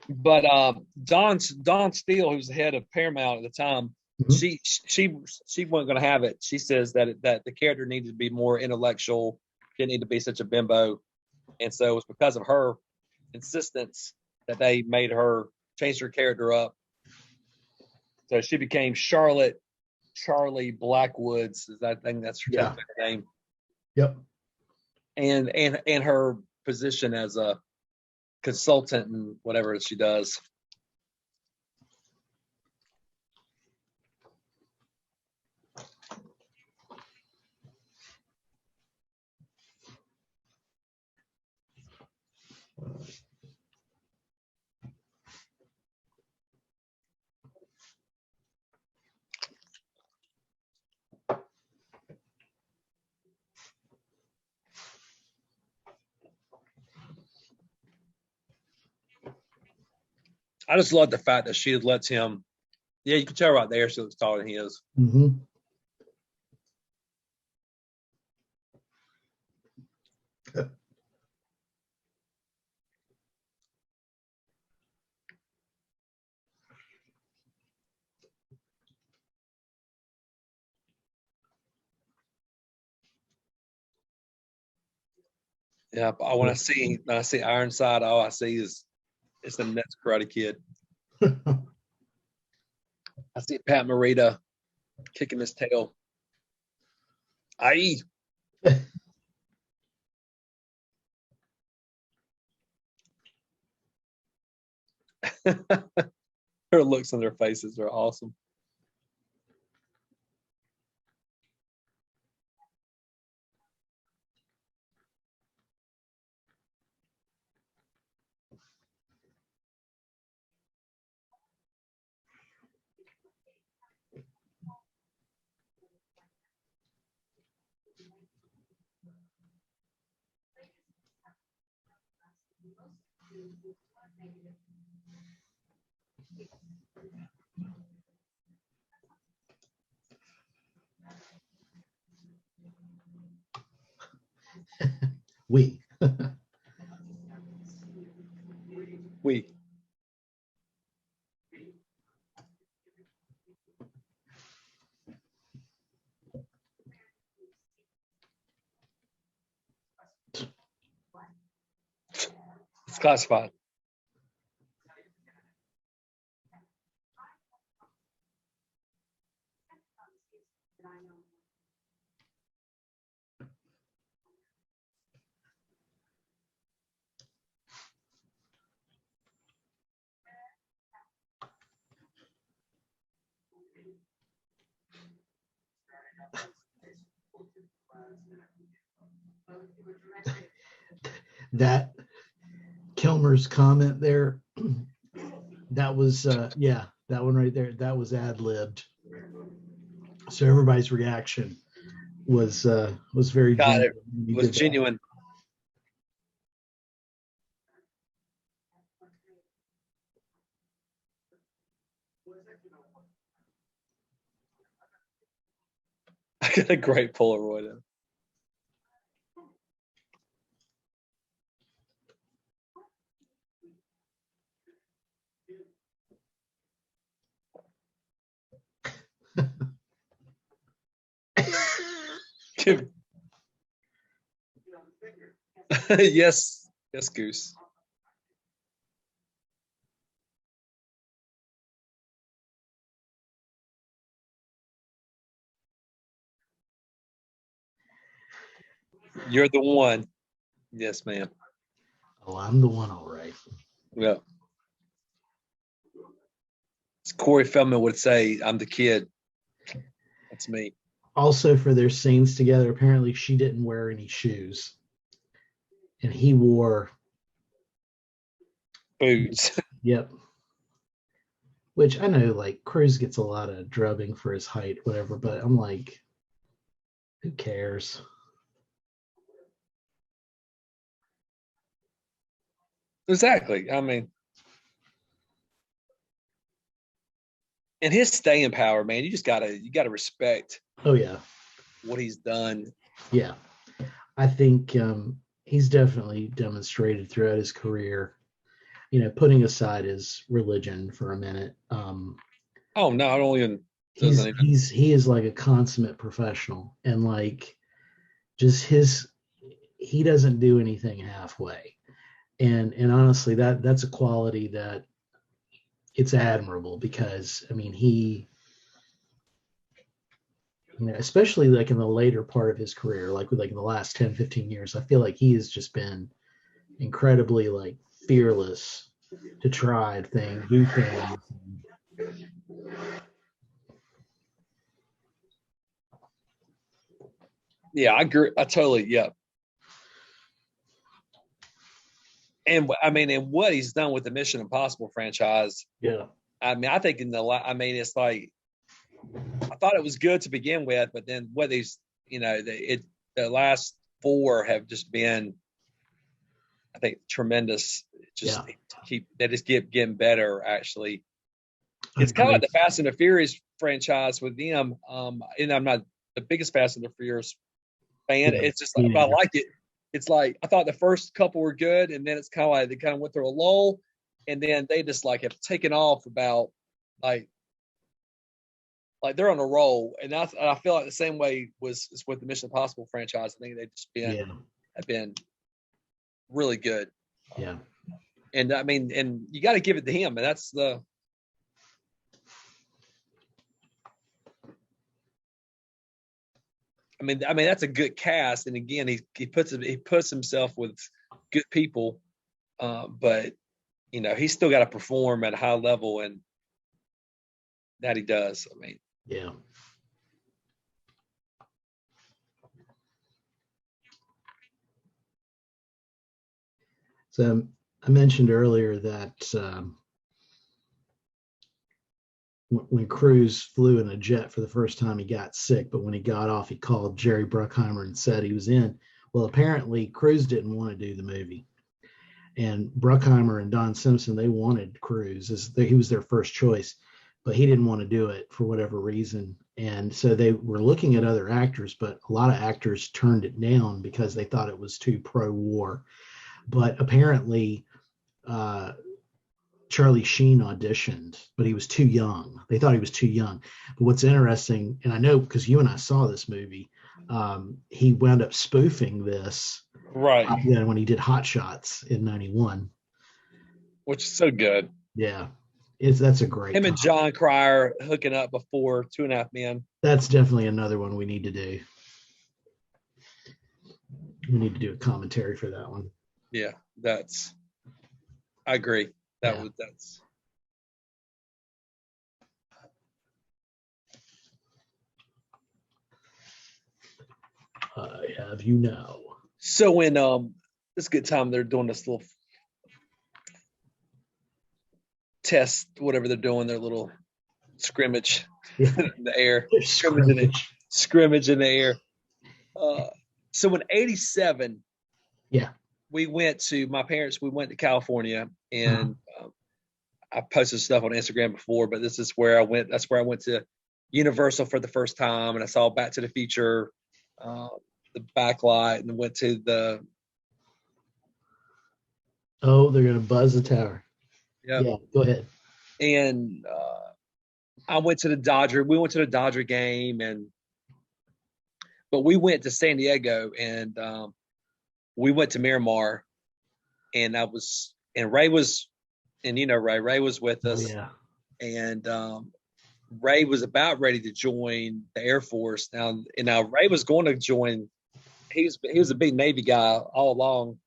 But Don Steele, who's the head of Paramount at the time, she wasn't going to have it. She says that the character needed to be more intellectual, didn't need to be such a bimbo, and so it was because of her insistence that they made her change her character up. So she became Charlie Blackwoods. Is that thing? That's her name. Yep. And her position as a consultant and whatever she does. I just love the fact that she lets him. Yeah, you can tell right there she looks taller than he is. Mm-hmm. Yeah, but when I see Ironside, all I see is it's the next Karate Kid. I see Pat Morita kicking his tail. Aye. Her looks on their faces are awesome. We. It's classified. That Kilmer's comment there, that was that one right there, that was ad-libbed. So everybody's reaction was very God, genuine. it was genuine. I got a great Polaroid of. Yes, Goose. You're the one. Yes, ma'am. Oh, I'm the one, all right. Yeah. As Corey Feldman would say, I'm the kid. That's me. Also, for their scenes together, apparently she didn't wear any shoes, and he wore Boots. Yep. Which I know, like, Cruz gets a lot of drubbing for his height, whatever, but I'm like, who cares? Exactly. I mean, and his staying power, man, you gotta respect Oh, yeah. what he's done. Yeah. I think he's definitely demonstrated throughout his career, putting aside his religion for a minute. Oh no, I don't even He's doesn't even he is like a consummate professional, and like just he doesn't do anything halfway. And honestly, that's a quality that it's admirable, because I mean especially like in the later part of his career, like in the last 10, 15 years, I feel like he has just been incredibly like fearless to try things, do things. Yeah, I agree. I totally, yeah. And I mean, and what he's done with the Mission Impossible franchise. Yeah. I mean, I think it's like, I thought it was good to begin with, but then what these, the last four have just been, I think, tremendous. Just they just keep getting better. Actually, it's kind of like the Fast and the Furious franchise with them. And I'm not the biggest Fast and the Furious fan. It's just like, but I like it. It's like, I thought the first couple were good, and then it's kind of like they kind of went through a lull, and then they just like have taken off about like they're on a roll. And I feel like the same way was with the Mission Impossible franchise. I think they've just have been really good. Yeah. And I mean, and you got to give it to him, and that's the. I mean, that's a good cast, and again, he puts himself with good people, but he's still got to perform at a high level, and that he does. I mean, yeah. So I mentioned earlier that when Cruz flew in a jet for the first time, he got sick, but when he got off, he called Jerry Bruckheimer and said he was in. Well, apparently Cruz didn't want to do the movie, and Bruckheimer and Don Simpson, they wanted Cruz, he was their first choice, but he didn't want to do it for whatever reason. And so they were looking at other actors, but a lot of actors turned it down because they thought it was too pro-war. But apparently, Charlie Sheen auditioned, but he was too young. They thought he was too young. But what's interesting, and I know because you and I saw this movie, he wound up spoofing this right when he did Hot Shots in '91, which is so good. Yeah, that's a great. Him and John Cryer hooking up before 2.5 Men. That's definitely another one we need to do. We need to do a commentary for that one. Yeah, I agree. That's. I have you now. So when it's a good time they're doing this little test whatever they're doing, their little scrimmage Yeah. in the air, Scrimmage. in the air. So in '87, Yeah. we went to California, and I posted stuff on Instagram before, but this is where I went. That's where I went to Universal for the first time, and I saw Back to the Future, the backlight, and went to the. Oh, they're gonna buzz the tower. Yep. Yeah, go ahead. And I went to the Dodger. We went to the Dodger game, but we went to San Diego, and we went to Miramar, and Ray was, and Ray was with us. Oh, yeah. And Ray was about ready to join the Air Force. Now Ray was going to join. He was a big Navy guy all along,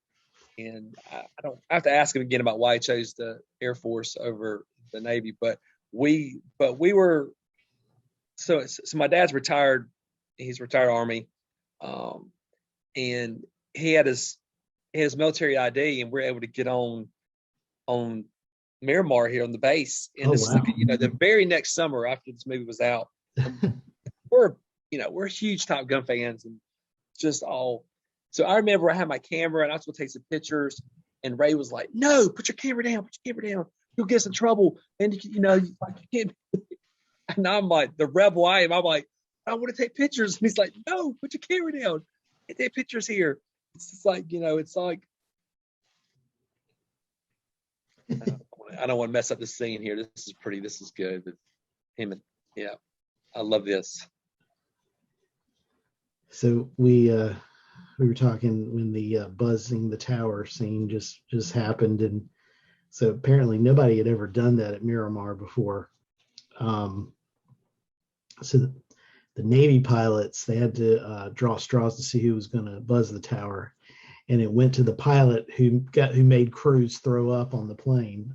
and I have to ask him again about why he chose the Air Force over the Navy. But we were so my dad's retired. He's retired Army, and he had his military ID, and we're able to get on Miramar here on the base. And this is the very next summer after this movie was out. we're huge Top Gun fans, and just all. So I remember I had my camera and I was going to take some pictures, and Ray was like, "No, put your camera down. You'll get us in trouble." And you can't. And I'm like, the rebel I am. I'm like, I want to take pictures, and he's like, "No, put your camera down. Take pictures here." It's just like, it's like. I don't want to mess up the scene here. This is good. But I love this. So we were talking when the buzzing the tower scene just happened, and so apparently nobody had ever done that at Miramar before. So the Navy pilots, they had to draw straws to see who was going to buzz the tower. And it went to the pilot who made crews throw up on the plane.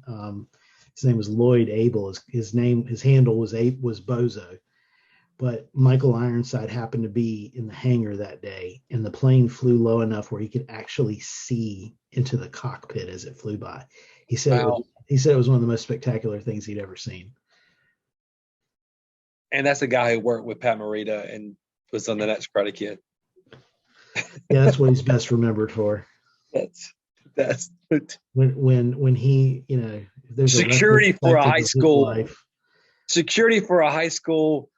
His name was Lloyd Abel. His handle was Bozo. But Michael Ironside happened to be in the hangar that day, and the plane flew low enough where he could actually see into the cockpit as it flew by. He said it was one of the most spectacular things he'd ever seen. And that's the guy who worked with Pat Morita and was on the next Karate Kid. Yeah, that's what he's best remembered for. That's when he, there's security for a high school. Security for a high school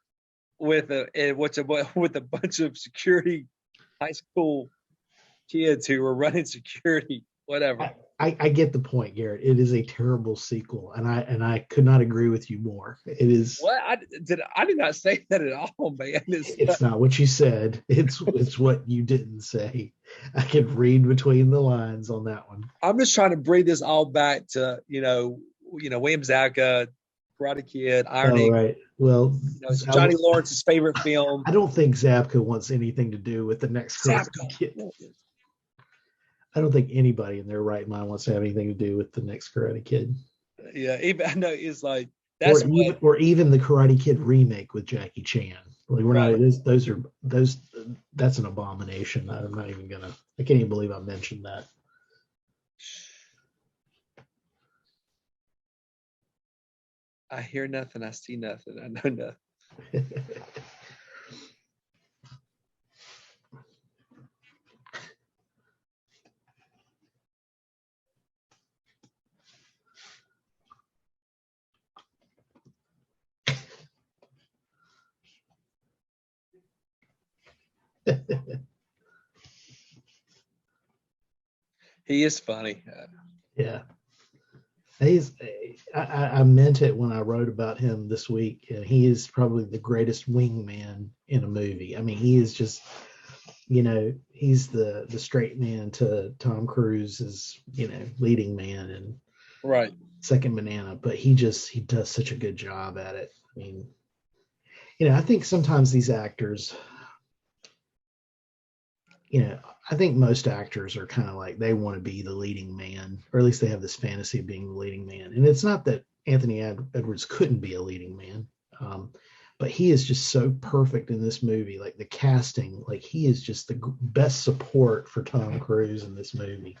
with a bunch of security high school kids who were running security, whatever. I get the point, Garrett. It is a terrible sequel, and I could not agree with you more. It is. What I did not say that at all, man. It's not what you said. It's what you didn't say. I can read between the lines on that one. I'm just trying to bring this all back to William Zabka, Karate Kid, Iron Eagle. Right. Well, it's Johnny Lawrence's favorite film. I don't think Zabka wants anything to do with the next Karate Kid. I don't think anybody in their right mind wants to have anything to do with the next Karate Kid. Yeah, I know it's like or even the Karate Kid remake with Jackie Chan. Like we're not. That's an abomination. I'm not even gonna. I can't even believe I mentioned that. I hear nothing. I see nothing. I know nothing. He is funny. Yeah. I meant it when I wrote about him this week. He is probably the greatest wingman in a movie. I mean, he is just, he's the straight man to Tom Cruise's, leading man and right Second Banana. But he does such a good job at it. I mean, I think sometimes these actors, I think most actors are kind of like they want to be the leading man, or at least they have this fantasy of being the leading man. And it's not that Anthony Edwards couldn't be a leading man, but he is just so perfect in this movie. Like the casting, like he is just the best support for Tom Cruise in this movie.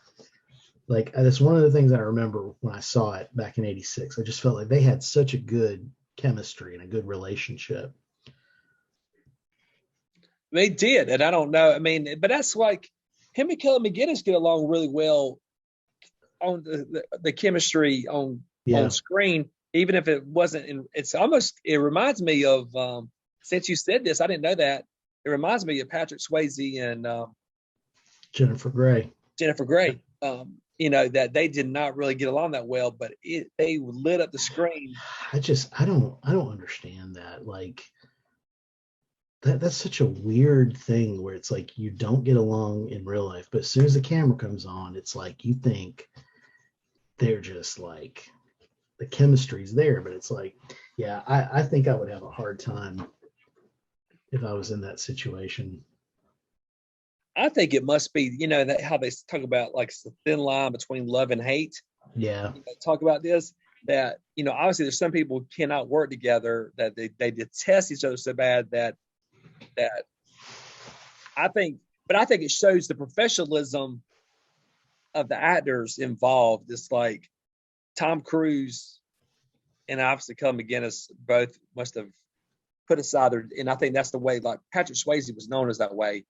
Like that's one of the things I remember when I saw it back in '86. I just felt like they had such a good chemistry and a good relationship. They did, and I don't know. I mean, but that's like him and Kelly McGillis get along really well on the chemistry on Yeah, screen, even if it wasn't in. It's almost. It reminds me of. Since you said this, I didn't know that. It reminds me of Patrick Swayze and Jennifer Grey. Jennifer Grey. That they did not really get along that well, but they lit up the screen. I don't understand that. Like that's such a weird thing where it's like you don't get along in real life, but as soon as the camera comes on, it's like you think they're just like the chemistry's there, but it's like, yeah, I think I would have a hard time if I was in that situation. I think it must be, that how they talk about like the thin line between love and hate. Yeah. Talk about this that obviously there's some people who cannot work together that they detest each other so bad that I think, but I think it shows the professionalism of the actors involved. It's like Tom Cruise and obviously Kelly McGillis both must have put aside their, and I think that's the way like Patrick Swayze was known as that way.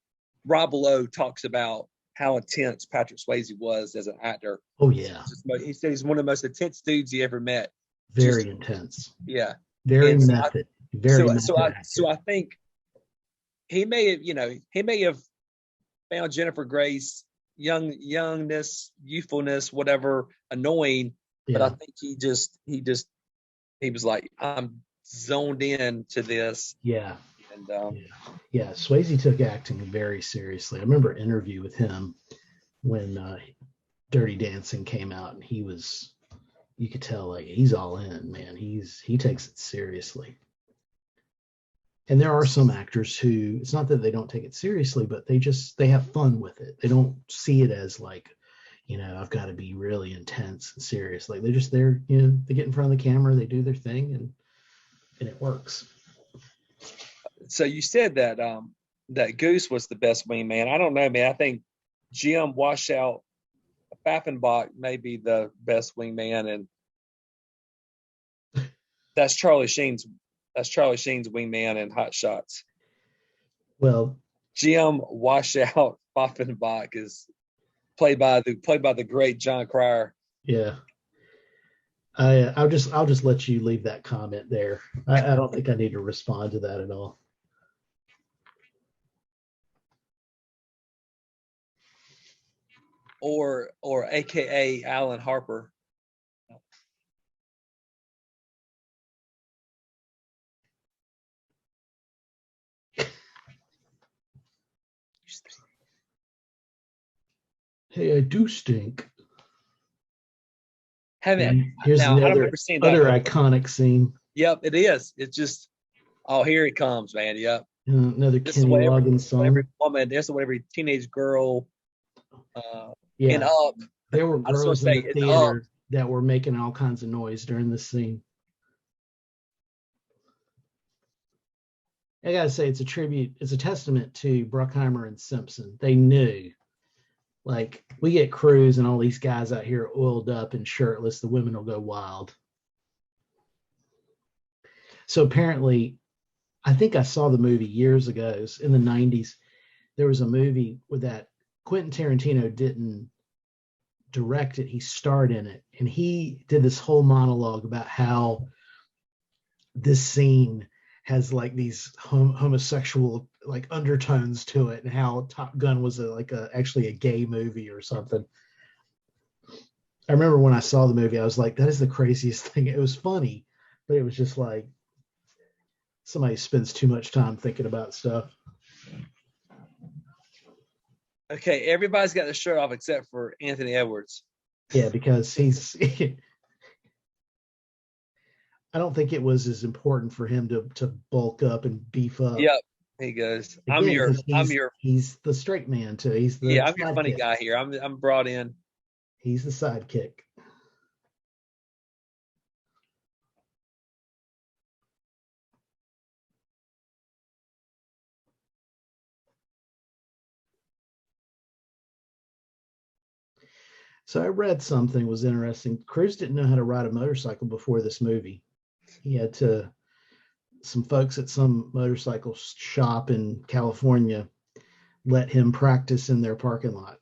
Rob Lowe talks about how intense Patrick Swayze was as an actor. Oh yeah. He said he's one of the most intense dudes he ever met. Very intense. Yeah. Very And method. Very method so actor. I think he may have found Jennifer Grace youngness, youthfulness, whatever, annoying. But I Yeah. think he was like, I'm zoned in to this. Yeah. And Yeah. Yeah. Swayze took acting very seriously. I remember an interview with him when Dirty Dancing came out, and you could tell like he's all in, man. He takes it seriously. And there are some actors who it's not that they don't take it seriously, but they have fun with it. They don't see it as like, I've got to be really intense and serious. Like they're just there, they get in front of the camera, they do their thing, and it works. so you said that Goose was the best wingman. I don't know, man. I think Jim Washout Pfaffenbach may be the best wingman, and that's Charlie Sheen's wingman in Hot Shots. Well, Jim Washout Pfaffenbach is played by the great John Cryer. yeah. I'll just let you leave that comment there. I don't think I need to respond to that at all. Or AKA Alan Harper. Hey, I do stink. Haven't And here's now I don't another remember seeing that. other iconic scene. Yep, it is. It's just here he comes, man. Yep. Another This is Kenny Loggins what every song. woman, this is what every teenage girl in Yeah, Up. there were I just want to girls in say the it's Up. theater that were making all kinds of noise during this scene. I gotta say, it's a tribute. It's a testament to Bruckheimer and Simpson. They knew, like, we get Cruz and all these guys out here oiled up and shirtless. The women will go wild. So apparently, I think I saw the movie years ago in the '90s. There was a movie with that Quentin Tarantino didn't direct it; he starred in it, and he did this whole monologue about how this scene has like these homosexual like undertones to it, and how Top Gun was actually a gay movie or something. I remember when I saw the movie, I was like, that is the craziest thing. It was funny, but it was just like somebody spends too much time thinking about stuff. Okay, everybody's got their shirt off except for Anthony Edwards. Yeah, because he's I don't think it was as important for him to bulk up and beef up. Yep. He goes, Again, because he's the straight man too. He's the I'm your funny sidekick. guy here. I'm brought in. He's the sidekick. So I read something was interesting. Cruise didn't know how to ride a motorcycle before this movie. He had to, some folks at some motorcycle shop in California let him practice in their parking lot.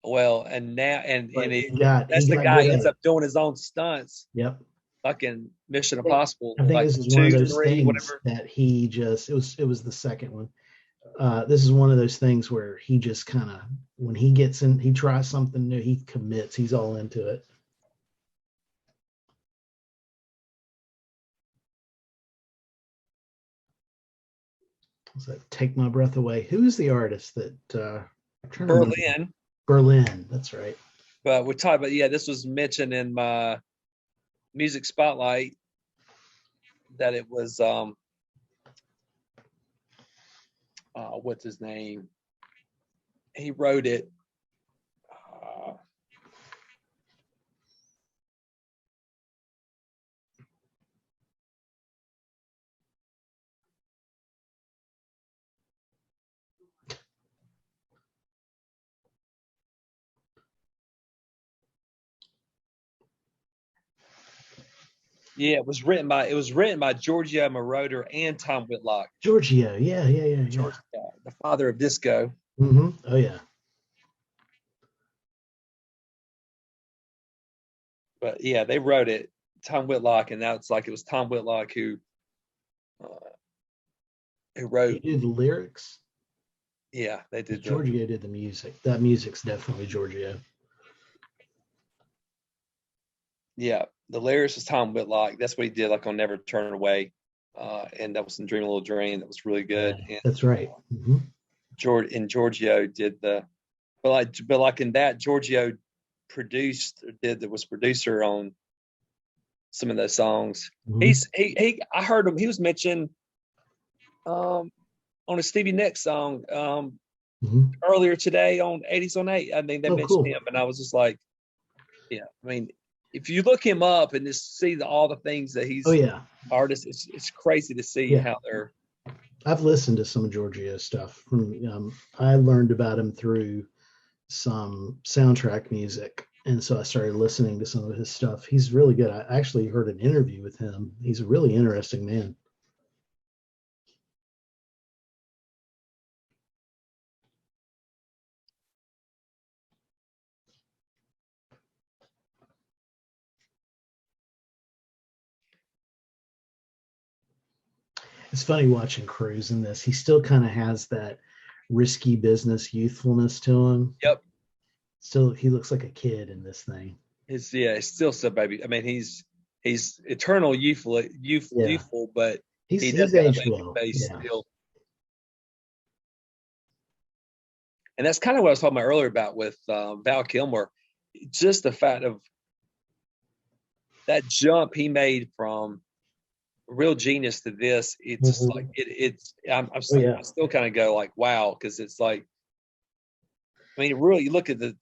Well, and now But that's he the got guy good who at ends it. up doing his own stunts, Yep. fucking Mission I think, Impossible, I think like this is one of 2, those 3, things whatever. that he just it was the second one. This is one of those things where he just kind of when he gets in, he tries something new, he commits, he's all into it. So take my breath away. Who's the artist that I'm trying to remember? Berlin. Berlin, that's right. But we're talking about, yeah, this was mentioned in my music spotlight that it was what's his name? He wrote it. Uh, yeah, it was written by Giorgio Moroder and Tom Whitlock. Giorgio, yeah. George, the father of disco. Oh yeah. But yeah, they wrote it, Tom Whitlock, and now it's like it was Tom Whitlock uh, who He wrote. did the lyrics. Yeah, they did the. Giorgio did the music. That music's definitely Giorgio. Yeah, the lyrics was Tom Whitlock. That's what he did, like on Never Turn Away, and that was in Dream a Little Dream. That was really Yeah, good. And that's right. Giorgio did the, but like in that, Giorgio was producer on some of those songs. Mm-hmm. I heard him. He was mentioned um, on a Stevie Nicks song Mm-hmm. earlier today on 80s on 8. I mean, they Oh, mentioned cool. him, and I was just like, yeah. I mean, if you look him up and just see all the things that Oh he's yeah, artist, it's crazy to see yeah. how they're. I've listened to some of Giorgio's stuff. I learned about him through some soundtrack music, and so I started listening to some of his stuff. He's really good. I actually heard an interview with him. He's a really interesting man. It's funny watching Cruz in this. He still kind of has that risky business youthfulness to him. Yep. Still, he looks like a kid in this thing. It's still so baby. I mean, he's eternal Yeah, youthful, but he does he's got a aged baby well. face Yeah. still. And that's kind of what I was talking about earlier about with Val Kilmer. Just the fact of that jump he made from real genius to this, it's just like Mhm. it's. Oh yeah. I still kind of go like, wow, because it's like, I mean, really, you look at the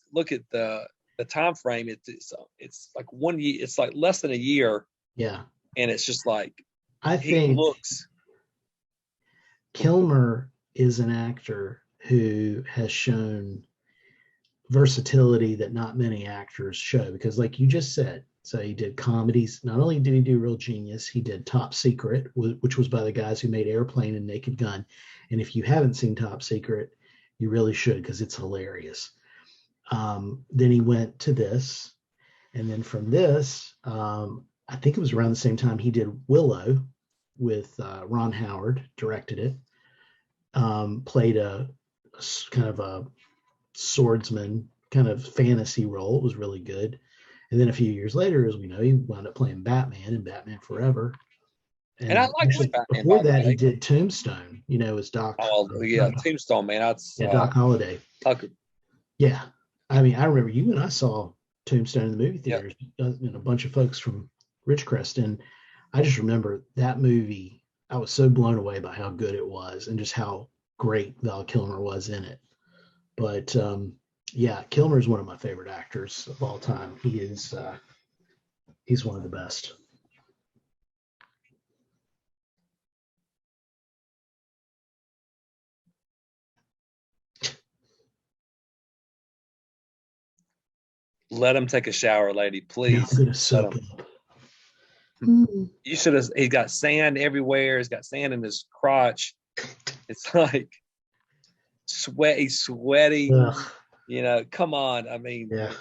time frame. It's like 1 year. It's like less than a year, Yeah. and it's just like I he think looks. Kilmer is an actor who has shown versatility that not many actors show because like you just said, so he did comedies. Not only did he do Real Genius, he did Top Secret, which was by the guys who made Airplane and Naked Gun. And if you haven't seen Top Secret, you really should because it's hilarious. Then he went to this, and then from this, I think it was around the same time he did Willow with Ron Howard, directed it. Played a kind of a swordsman kind of fantasy role. It was really good. And then a few years later, as we know, he wound up playing Batman in Batman Forever. And I And like his actually, Batman, before by the that, he way. did Tombstone. As Oh yeah, Tombstone, man. That's Yeah, Doc Holliday. Tucker. Yeah, I mean, I remember you and I saw Tombstone in the movie Yep. theaters. A bunch of folks from Ridgecrest, and I just remember that movie. I was so blown away by how good it was and just how great Val Kilmer was in it. But yeah, Kilmer is one of my favorite actors of all time. He's one of the best. Let him take a shower, lady, Yeah, please. I'm gonna Let soak him. up. Mm. You should have. He's got sand everywhere. He's got sand in his crotch. It's like sweaty. Ugh, You know, come on. yeah.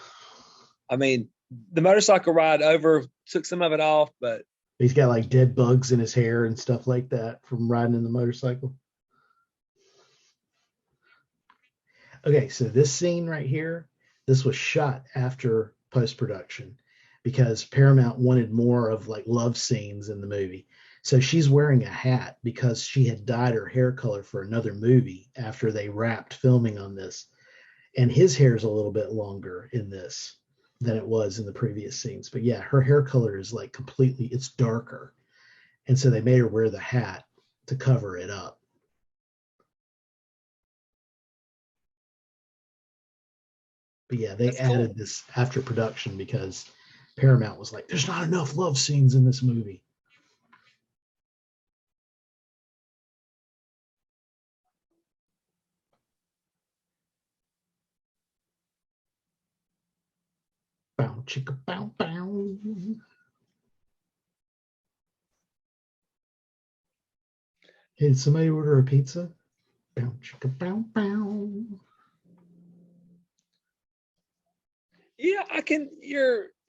I mean, the motorcycle ride over took some of it off, but He's got like dead bugs in his hair and stuff like that from riding in the motorcycle. Okay, so this scene right here, this was shot after post-production because Paramount wanted more of like love scenes in the movie. So she's wearing a hat because she had dyed her hair color for another movie after they wrapped filming on this. And his hair's a little bit longer in this than it was in the previous scenes. But yeah, her hair color is like completely, it's darker. And so they made her wear the hat to cover it up. But yeah, they that's cool. added this after production because Paramount was like, there's not enough love scenes in this movie. Bow, chicka, bow, bow. Hey, did somebody order a pizza? Bow, chicka, bow, bow. Yeah, I can.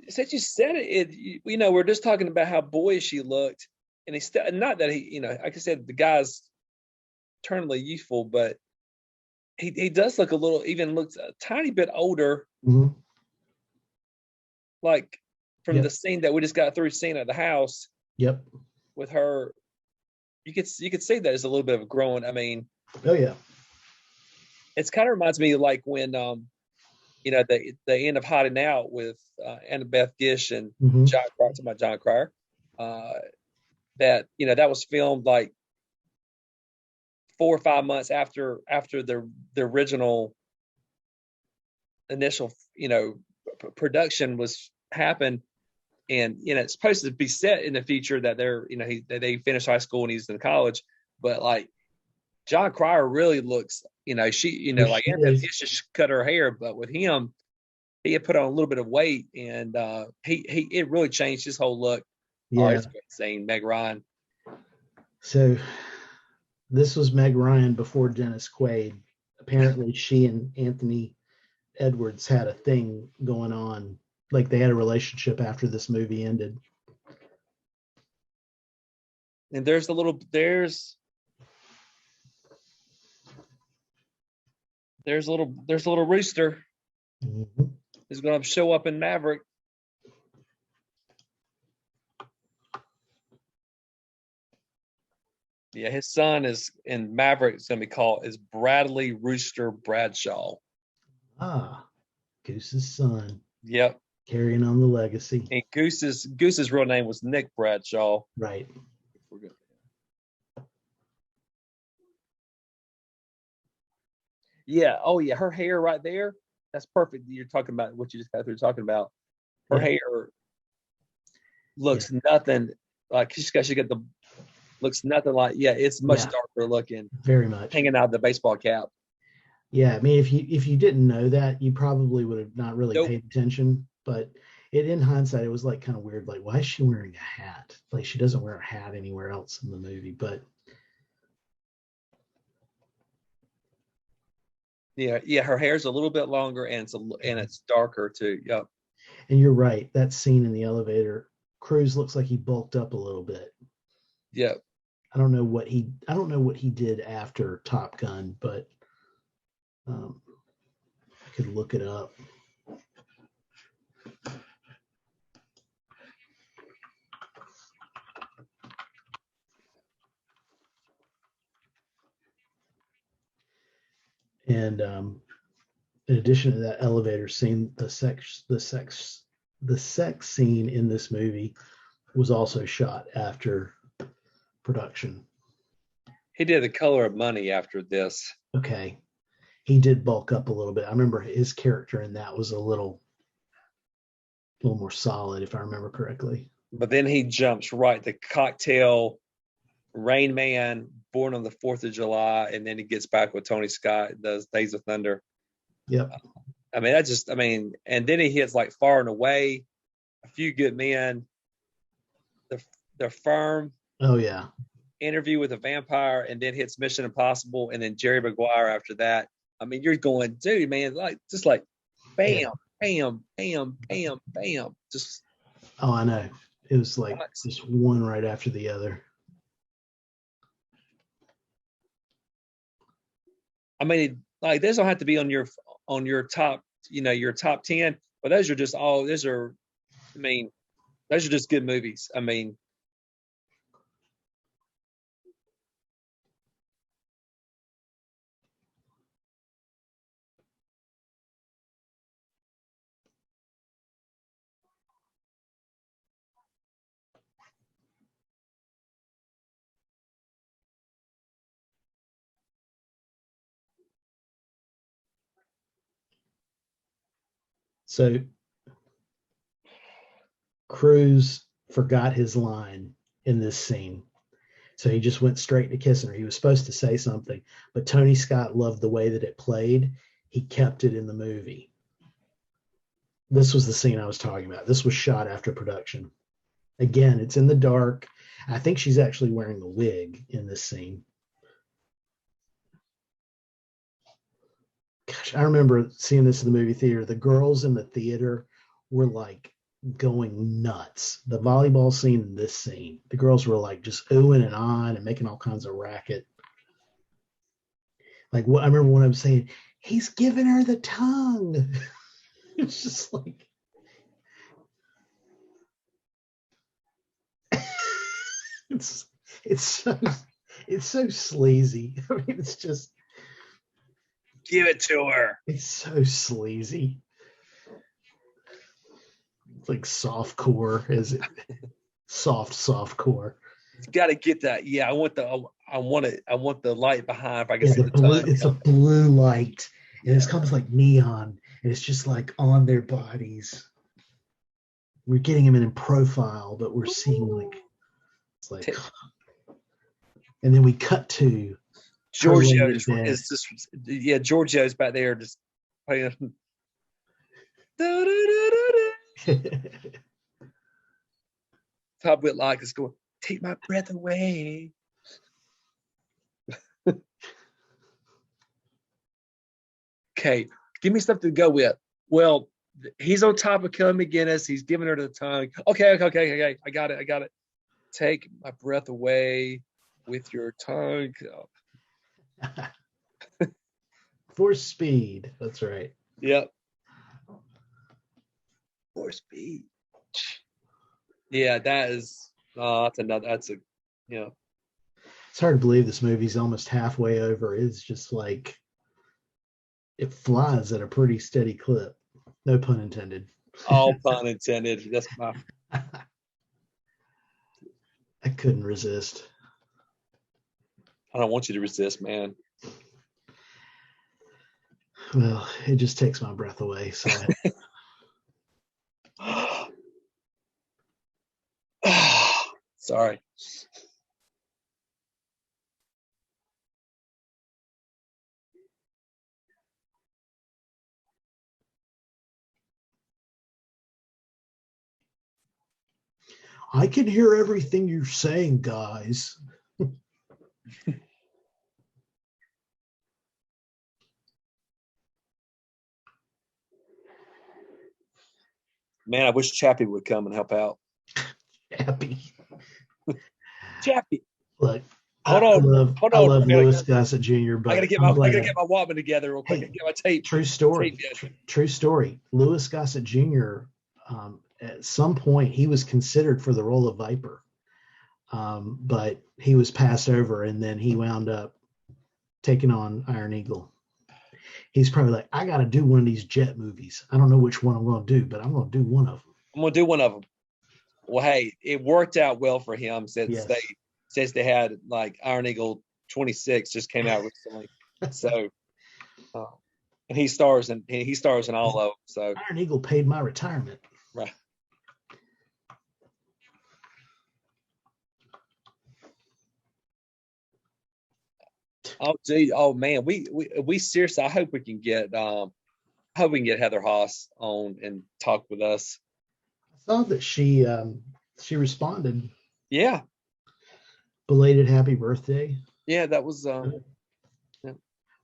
Since you said it, you know, we're just talking about how boyish he looked, and he's not that he, you know, like I said, the guy's eternally youthful, but he does look even looks a tiny bit older, Mm-hmm. like from the Yep. scene that we just got through seeing at the house Yep. with her. You could see that as a little bit of a growing. I mean, Oh yeah. it's kind of reminds me of like when you know, the end of Hiding Out with Annabeth Gish and Mm-hmm. John Cryer, to my John Cryer. That, you know, that was filmed like 4 or 5 months after the original initial, you know, production was happened, and you know it's supposed to be set in the future that they're, you know, that they finished high school and he's in college, but like John Cryer really looks, you know, she, you know, like Annabeth Gish just cut her hair, but with him, he had put on a little bit of weight, and he it really changed his whole look. Oh, Yeah. it's great seeing Meg Ryan. So this was Meg Ryan before Dennis Quaid. Apparently, she and Anthony Edwards had a thing going on. Like they had a relationship after this movie ended. And there's a little rooster Mm-hmm. who's going to show up in Maverick. Yeah, his son is in Maverick. It's going to be called is Bradley Rooster Bradshaw. Ah, Goose's son. Yep. Carrying on the legacy. And Goose's real name was Nick Bradshaw. Right. Yeah. Oh yeah, her hair right there. That's perfect. You're talking about what you just got through talking about. Her hair looks nothing like she got the looks nothing like, yeah, it's much darker looking. Very much. Hanging out of the baseball cap. Yeah, I mean, if you didn't know that, you probably would have not really paid attention. But in hindsight, it was like kind of weird. Like, why is she wearing a hat? Like, she doesn't wear a hat anywhere else in the movie. But yeah, her hair's a little bit longer, and it's darker too. Yep. And you're right. That scene in the elevator, Cruise looks like he bulked up a little bit. Yep. I don't know what he did after Top Gun, but I could look it up. And in addition to that elevator scene, the sex scene in this movie was also shot after production. He did The Color of Money after this. Okay. He did bulk up a little bit. I remember his character in that was a little more solid, if I remember correctly. But then he jumps right to Cocktail, Rain Man, Born on the 4th of July, and then he gets back with Tony Scott, does Days of Thunder. Yep. I mean, and then he hits like Far and Away, A Few Good Men, the Firm, Oh yeah. Interview with a Vampire, and then hits Mission Impossible, and then Jerry Maguire after that. I mean, you're going, dude, man, like just like bam, Yeah. bam, bam, bam, bam. Just Oh, I know. It was like just one right after the other. I mean, like those don't have to be on your top, your top 10, but those are just all those are I mean, those are just good movies. I mean, So Cruise forgot his line in this scene. So he just went straight to kissing her. He was supposed to say something, but Tony Scott loved the way that it played. He kept it in the movie. This was the scene I was talking about. This was shot after production. Again, it's in the dark. I think she's actually wearing a wig in this scene. Gosh, I remember seeing this in the movie theater. The girls in the theater were like going nuts. The volleyball scene and this scene, the girls were like just oohing and on and making all kinds of racket. Like what I remember when I was saying, he's giving her the tongue. It's just like it's it's so it's so sleazy. I mean, it's just give it to her. it's so sleazy. It's like soft core, is it? Soft core. You got to get that. Yeah, I want the light behind. If I can Yeah, see the the blue. tongue. It's a blue light, and it's almost like neon, and it's just like on their bodies. We're getting them in profile, but we're seeing like it's like, and then we cut to Giorgio is just Giorgio's back there just playing. Top with like is going, take my breath away. Okay, give me something to go with. Well, he's on top of Kelly McGillis. He's giving her the tongue. Okay. I got it. Take my breath away with your tongue. For speed. That's right. Yep. For speed. Yeah, that's another. That's a, It's hard to believe this movie's almost halfway over. It's just like it flies at a pretty steady clip. No pun intended. all pun intended. That's my. I couldn't resist. I don't want you to resist, man. Well, it just takes my breath away. So Sorry. I can hear everything you're saying, guys. Man, I wish Chappie would come and help out. Chappie. Look, Hold I on. love Louis Gossett Jr. But I gotta get my Walkman together real quick. Hey, I get my tape. True story. True story. Louis Gossett Jr. At some point he was considered for the role of Viper, but he was passed over, and then he wound up taking on Iron Eagle. He's probably like, I got to do one of these jet movies. I don't know which one I'm going to do, but I'm going to do one of them. I'm going to do one of them. Well, hey, it worked out well for him since they had like Iron Eagle 26 just came out recently. So, and he stars in all of them. So Iron Eagle paid my retirement. Right. Oh, gee, oh man, we seriously. I hope we can get I hope we can get Heather Haas on and talk with us. I saw that she responded. Yeah. Belated happy birthday. Yeah, that was yeah.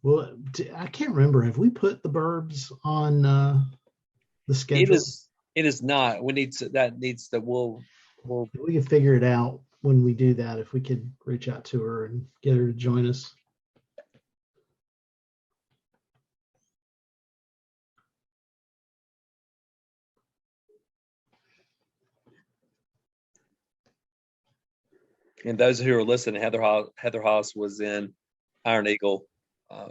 Well, I can't remember. Have we put the Burbs on the schedule? It is not. We need to. That needs to. We can figure it out when we do that. If we could reach out to her and get her to join us. And those who are listening, Heather Haas was in Iron Eagle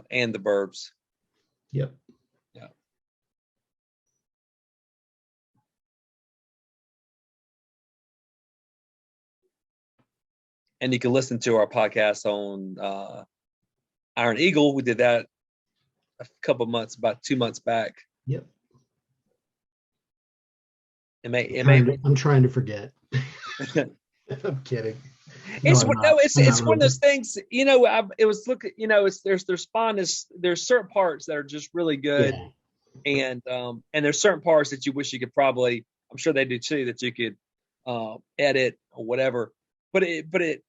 and the Burbs. Yep. Yeah. And you can listen to our podcast on Iron Eagle. We did that a couple months, about 2 months back. Yep. I'm trying to forget. I'm kidding. It's one of those things. It was there's certain parts that are just really good, yeah. And there's certain parts that you wish you could probably. I'm sure they do too, that you could edit or whatever. But I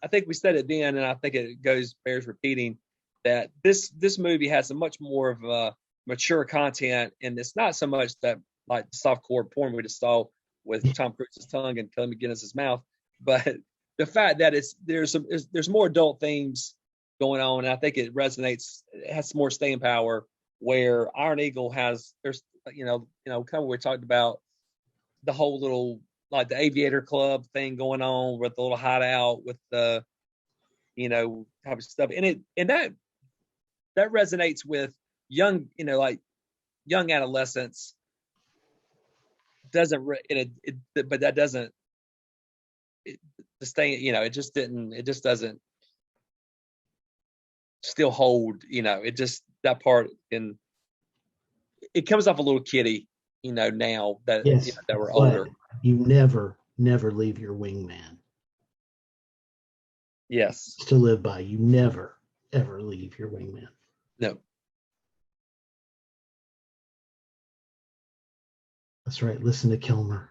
think we said it then, and I think it bears repeating that this movie has a much more of a mature content, and it's not so much that like softcore porn we just saw with Tom Cruise's tongue and Kelly McGillis' mouth, but the fact that there's more adult themes going on, and I think it resonates. It has more staying power. Where Iron Eagle there's kind of we talked about the whole little like the Aviator Club thing going on with the little hideout with the type of stuff, and that resonates with young young adolescents. But that doesn't. It just doesn't still hold, it just, that part, and it comes off a little kiddie, now that, yes, that we're older. You never leave your wingman. Yes. To live by. You never, ever leave your wingman. No. That's right. Listen to Kilmer.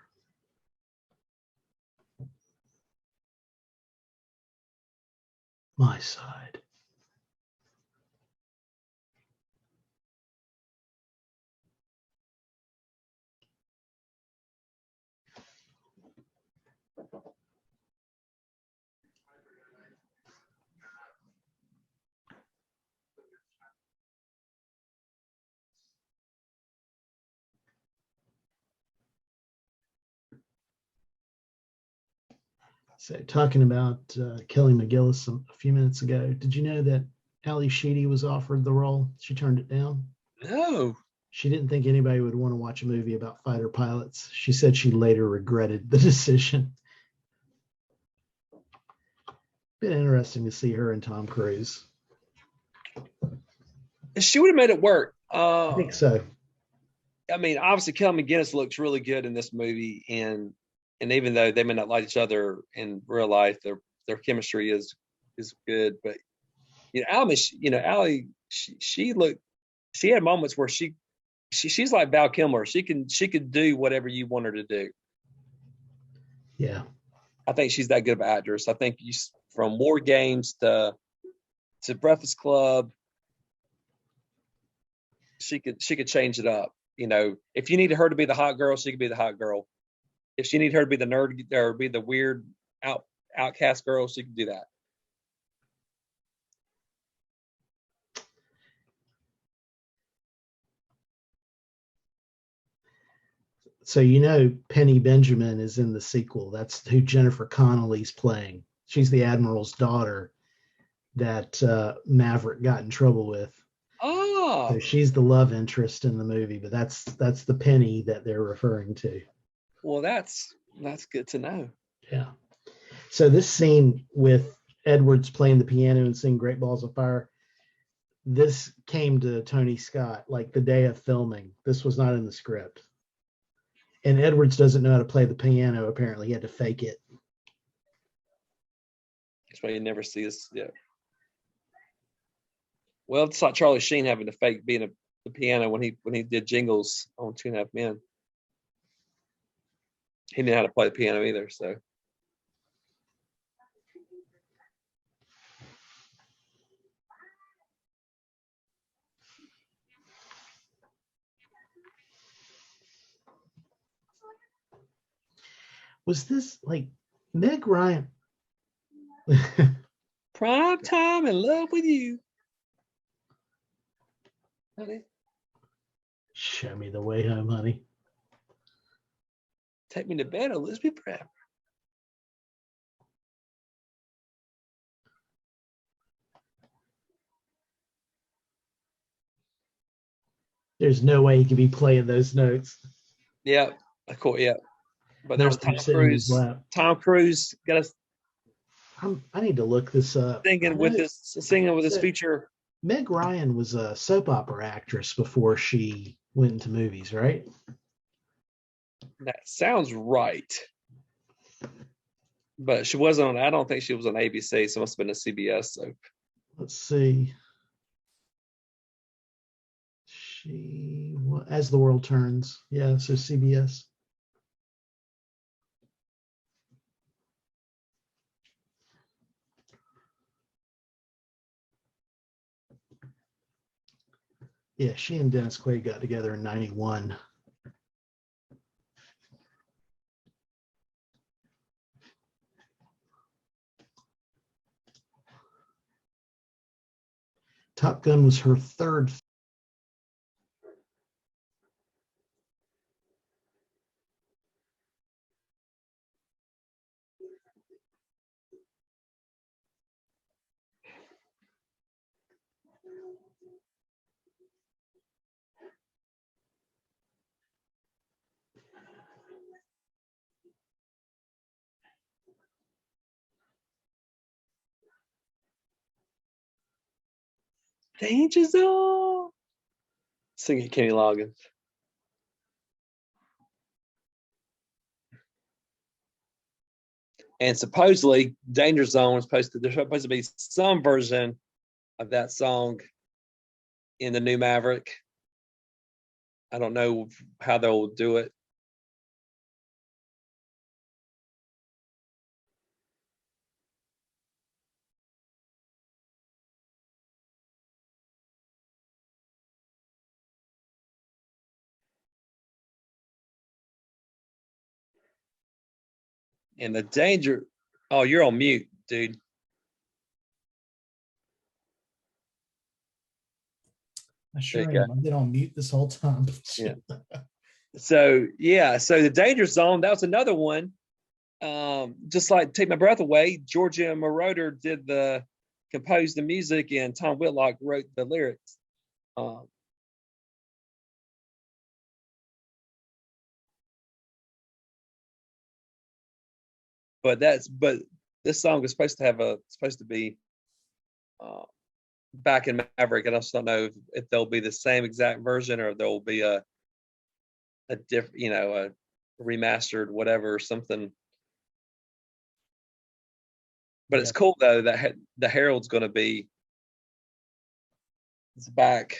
My side. So, talking about Kelly McGillis a few minutes ago, did you know that Ali Sheedy was offered the role? She turned it down. No. She didn't think anybody would want to watch a movie about fighter pilots. She said she later regretted the decision. Been interesting to see her and Tom Cruise. She would have made it work. I think so. I mean, obviously, Kelly McGillis looks really good in this movie, and even though they may not like each other in real life, their chemistry is good. But Ali, she had moments where she's like Val Kilmer. She could do whatever you want her to do. Yeah, I think she's that good of an actress. I think from War Games to Breakfast Club, she could change it up. If you needed her to be the hot girl, she could be the hot girl. If she needed her to be the nerd or be the weird outcast girl, she could do that. So Penny Benjamin is in the sequel. That's who Jennifer Connelly's playing. She's the admiral's daughter that Maverick got in trouble with. Oh. So she's the love interest in the movie, but that's the Penny that they're referring to. Well, that's good to know. Yeah. So this scene with Edwards playing the piano and singing Great Balls of Fire, this came to Tony Scott like the day of filming. This was not in the script. And Edwards doesn't know how to play the piano, apparently. He had to fake it. That's why you never see this. Yeah. Well, it's like Charlie Sheen having to fake being the piano when he did jingles on Two and a Half Men. He didn't know how to play the piano either, so. Was this like Meg Ryan? Prime time in love with you. Honey. Show me the way home, honey. Take me to bed or let's be forever. There's no way he could be playing those notes. Yeah, of course, yeah. But there's Tom Cruise. Tom Cruise got us. I need to look this up. Singing with his feature. Meg Ryan was a soap opera actress before she went into movies, right? That sounds right. But she wasn't on. I don't think she was on ABC. So it must have been a CBS soap. Let's see. As the World Turns. Yeah, so CBS. Yeah, she and Dennis Quaid got together in 91. Top Gun was her third. Danger Zone. Singing Kenny Loggins. And supposedly, Danger Zone is there's supposed to be some version of that song in the new Maverick. I don't know how they'll do it. And the danger. Oh, you're on mute, dude. I sure am. I've been on mute this whole time. Yeah. So the Danger Zone, that was another one. Just like Take My Breath Away, Georgia Moroder composed the music, and Tom Whitlock wrote the lyrics. But this song is supposed to be back in Maverick. I just don't know if they'll be the same exact version or if there'll be a different, a remastered whatever or something. But it's cool though that the Herald's going to be back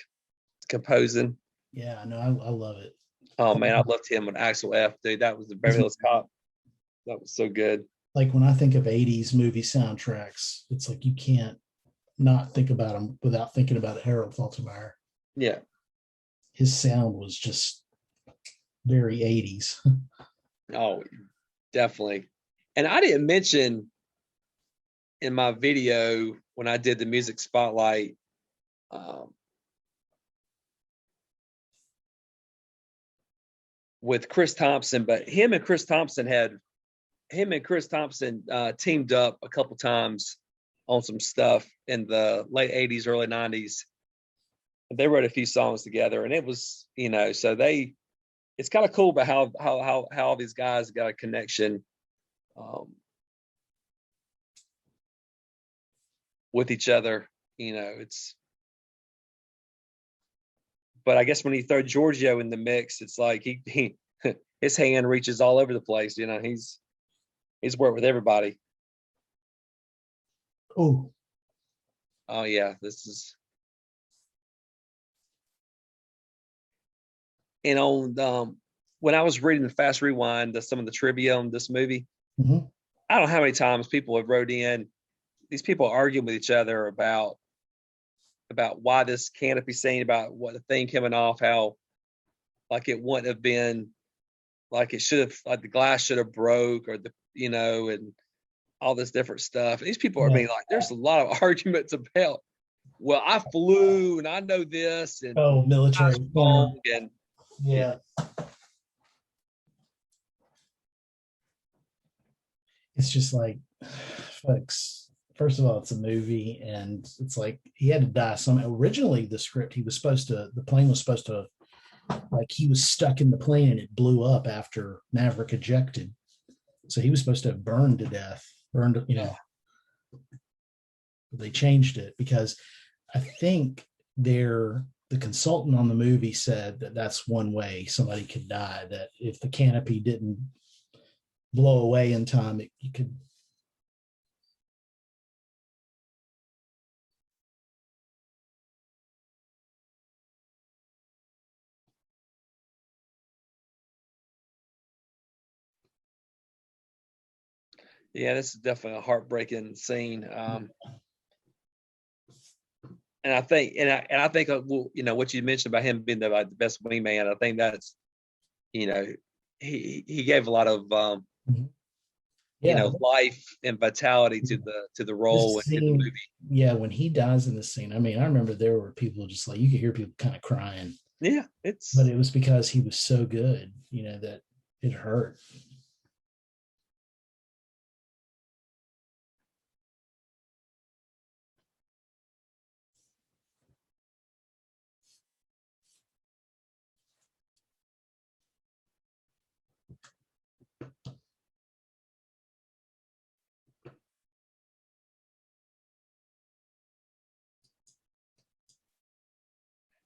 composing. Yeah, no, I love it. Oh man, I loved him with Axel F. Dude, that was the Beverly Hills Cop. That was so good. Like when I think of 80s movie soundtracks, it's like you can't not think about them without thinking about Harold Faltermeyer. Yeah. His sound was just very 80s. Oh, definitely. And I didn't mention in my video when I did the music spotlight, with Chris Thompson, but him and Chris Thompson teamed up a couple times on some stuff in the late 80s, early 90s. They wrote a few songs together, and it was, so it's kind of cool about how all these guys got a connection with each other. But I guess when you throw Giorgio in the mix, it's like he his hand reaches all over the place. He's worked with everybody. Oh yeah, this is And on when I was reading the Fast Rewind, some of the trivia on this movie, Mm-hmm. I don't know how many times people have wrote in. These people arguing with each other about why this canopy scene, about what the thing coming off, how like it wouldn't have been like it should have, like the glass should have broke, or and all this different stuff. These people are Yeah. being like, there's a lot of arguments about, well, I flew and I know this and Oh, military. wrong, and Yeah. It's just like, folks, first of all, it's a movie, and it's like he had to die. Originally, the plane was supposed to, like, he was stuck in the plane and it blew up after Maverick ejected. So he was supposed to have burned to death, They changed it because I think the consultant on the movie said that that's one way somebody could die, that if the canopy didn't blow away in time, you could. yeah, this is definitely a heartbreaking scene. And I think, what you mentioned about him being the best wingman, I think that's, he gave a lot of, life and vitality to the role and to the movie. Yeah, when he dies in the scene, I mean, I remember there were people just like, you could hear people kind of crying. Yeah, but it was because he was so good, that it hurt.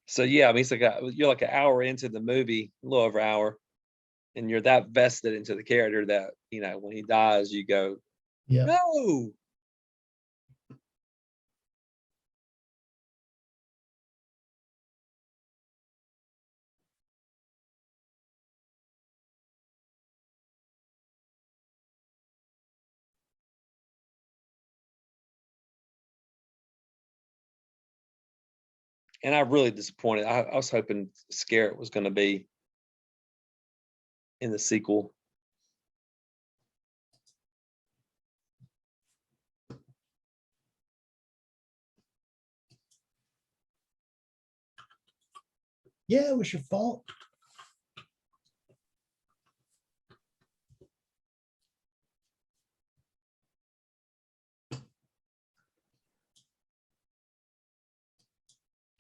So yeah, I mean, you're like an hour into the movie, a little over an hour, and you're that vested into the character that when he dies, you go, yeah, no. And I'm really disappointed. I was hoping Scarrett was going to be in the sequel. Yeah, it was your fault.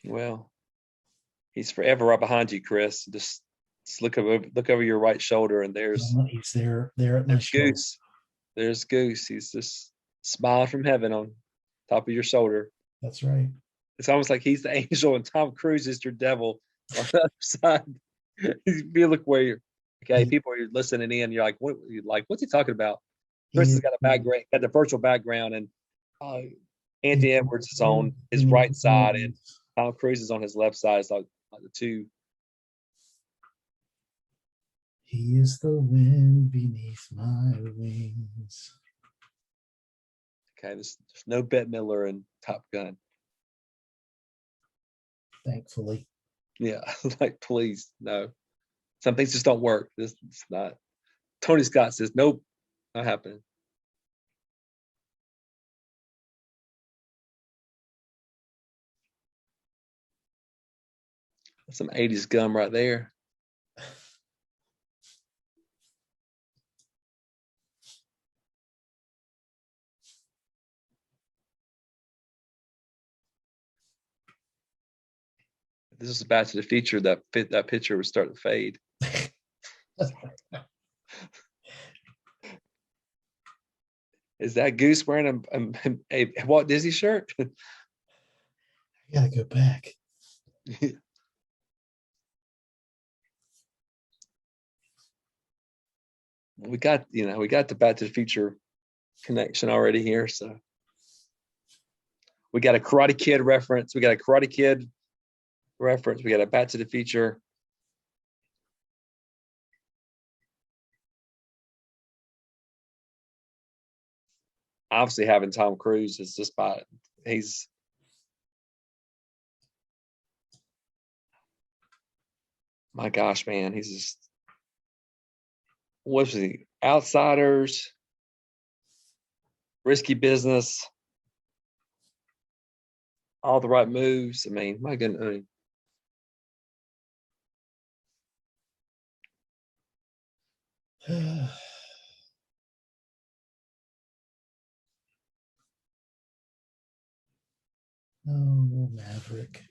Well, he's forever right behind you, Chris. Just look over your right shoulder, and He's there at my shoulder. Goose. There's Goose. He's just smiling from heaven on top of your shoulder. That's right. It's almost like he's the angel and Tom Cruise is your devil on the other side. You look where you're. Okay, people are listening in. You're like, what's he talking about? Chris has got a background, got the virtual background, and Anthony Edwards is on his right side, and Tom Cruise is on his left side. It's like the two. He is the wind beneath my wings. Okay, there's no Bette Midler in Top Gun. Thankfully. Yeah, like please, no. Some things just don't work. It's not. Tony Scott says, nope, not happening. That's some 80s gum right there. This is Back to the Future. That picture would start to fade. Is that Goose wearing a Walt Disney shirt? I gotta go back. We got the Back to the Future connection already here. So we got a Karate Kid reference. We got a Back to the Future. obviously having Tom Cruise is just by he's. My gosh, man, he's just. What's he? Outsiders, Risky Business, All the Right Moves. I mean, my goodness. Oh, Maverick.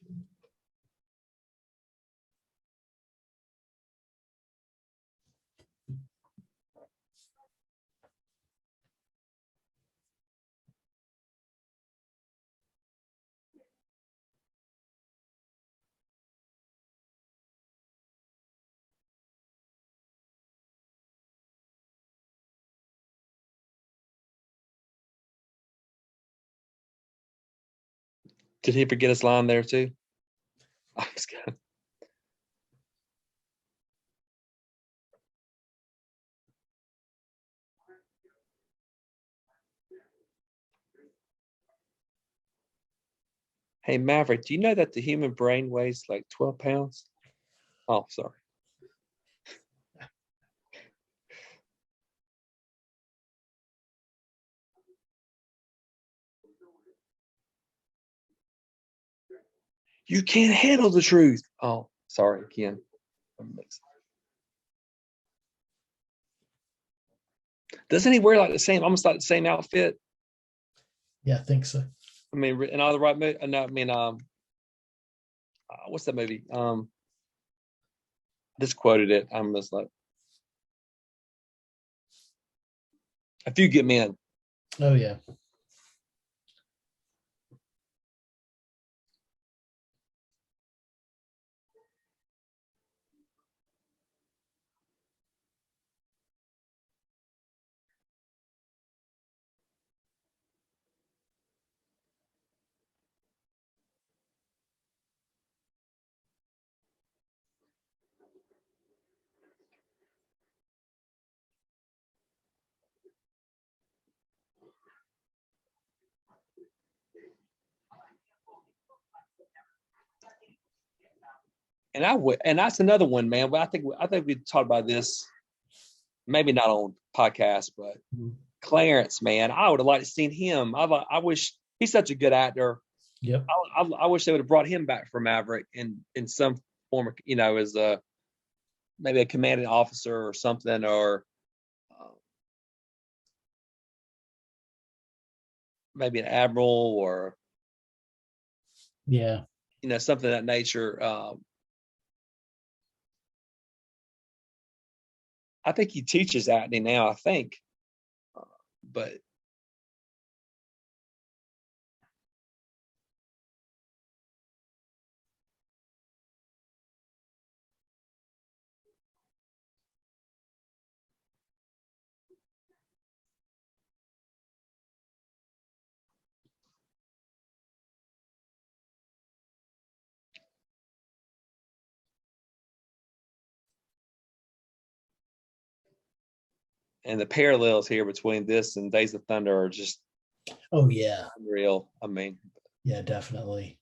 Did he forget his line there too? I was good. Hey Maverick, do you know that the human brain weighs like 12 pounds? Oh, sorry. You can't handle the truth. Oh, sorry, Ken. Doesn't he wear like the same, almost like the same outfit? Yeah, I think so. I mean, in All the Right Moves. No, I mean, what's that movie? Just quoted it. I'm just like, A Few Good Men. Oh yeah. And I would, and that's another one, man. But I think we talked about this, maybe not on podcast, but Clarence, man, I would have liked to seen him. I wish he's such a good actor. Yep. I wish they would have brought him back for Maverick in some form of, as a maybe a commanding officer or something, or maybe an admiral, or Yeah. something of that nature. I think he teaches acting now. I think, but and the parallels here between this and Days of Thunder are just Oh yeah. unreal. I mean, Yeah, definitely.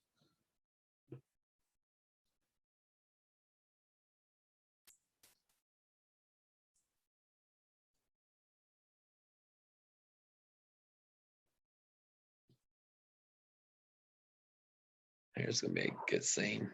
here's gonna be a good scene.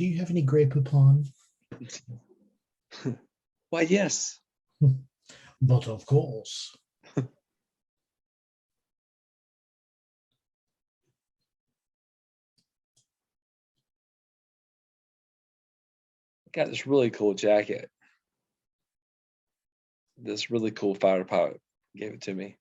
Do you have any Grey Poupon? Why, yes. But of course. Got this really cool jacket. This really cool fighter pilot gave it to me.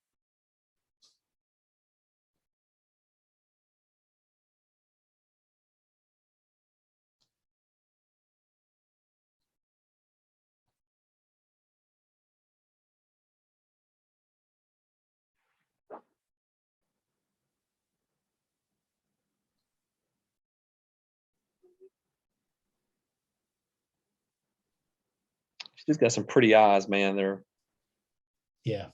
She's got some pretty eyes, man. They're Yeah.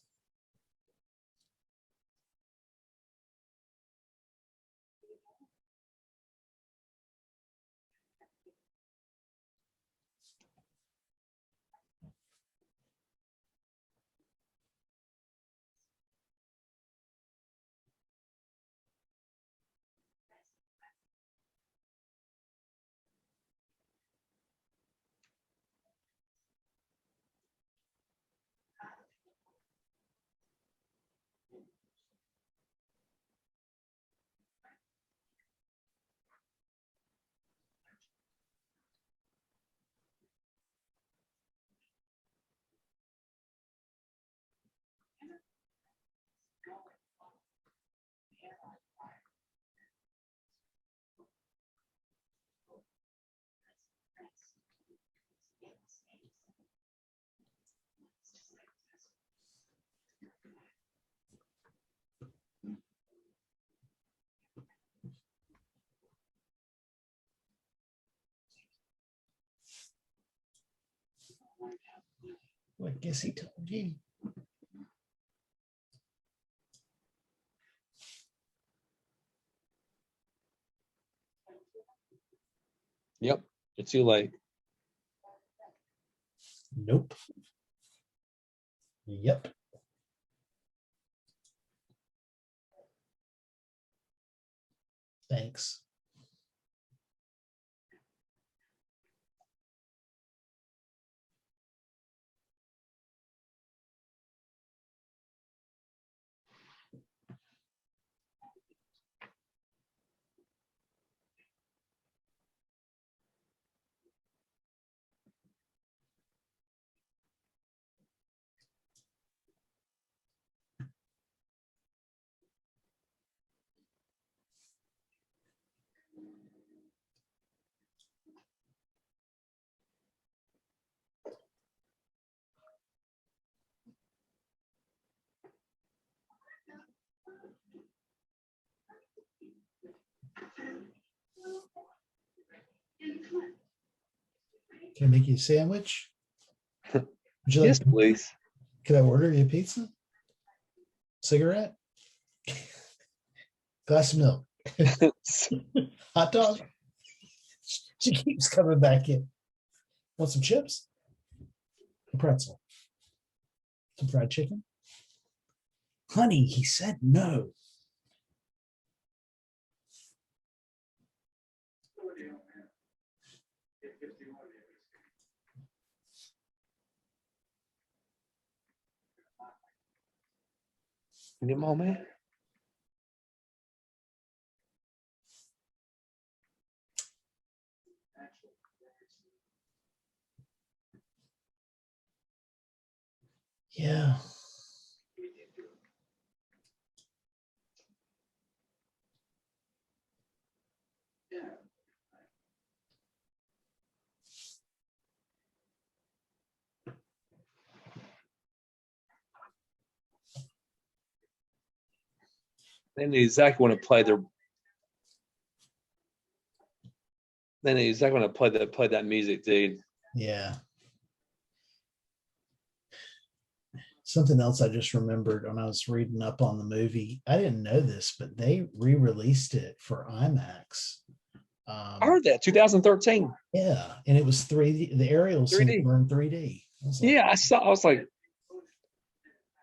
Well, I guess he told you. Yep. It's too late. Nope. Yep. Thanks. Can I make you a sandwich? Would you Yes, like? please. Can I order you a pizza? Cigarette? Glass of milk? Hot dog? She keeps coming back in. Want some chips? A pretzel? Some fried chicken? Honey, he said no. Come on, man. Yeah. They knew exactly when to play their. They knew exactly when to play that music, dude. Yeah. Something else I just remembered when I was reading up on the movie. I didn't know this, but they re-released it for IMAX. I heard that 2013. Yeah, and it was 3D. The aerial scenes 3D. were in 3D. Yeah, I saw. I was like,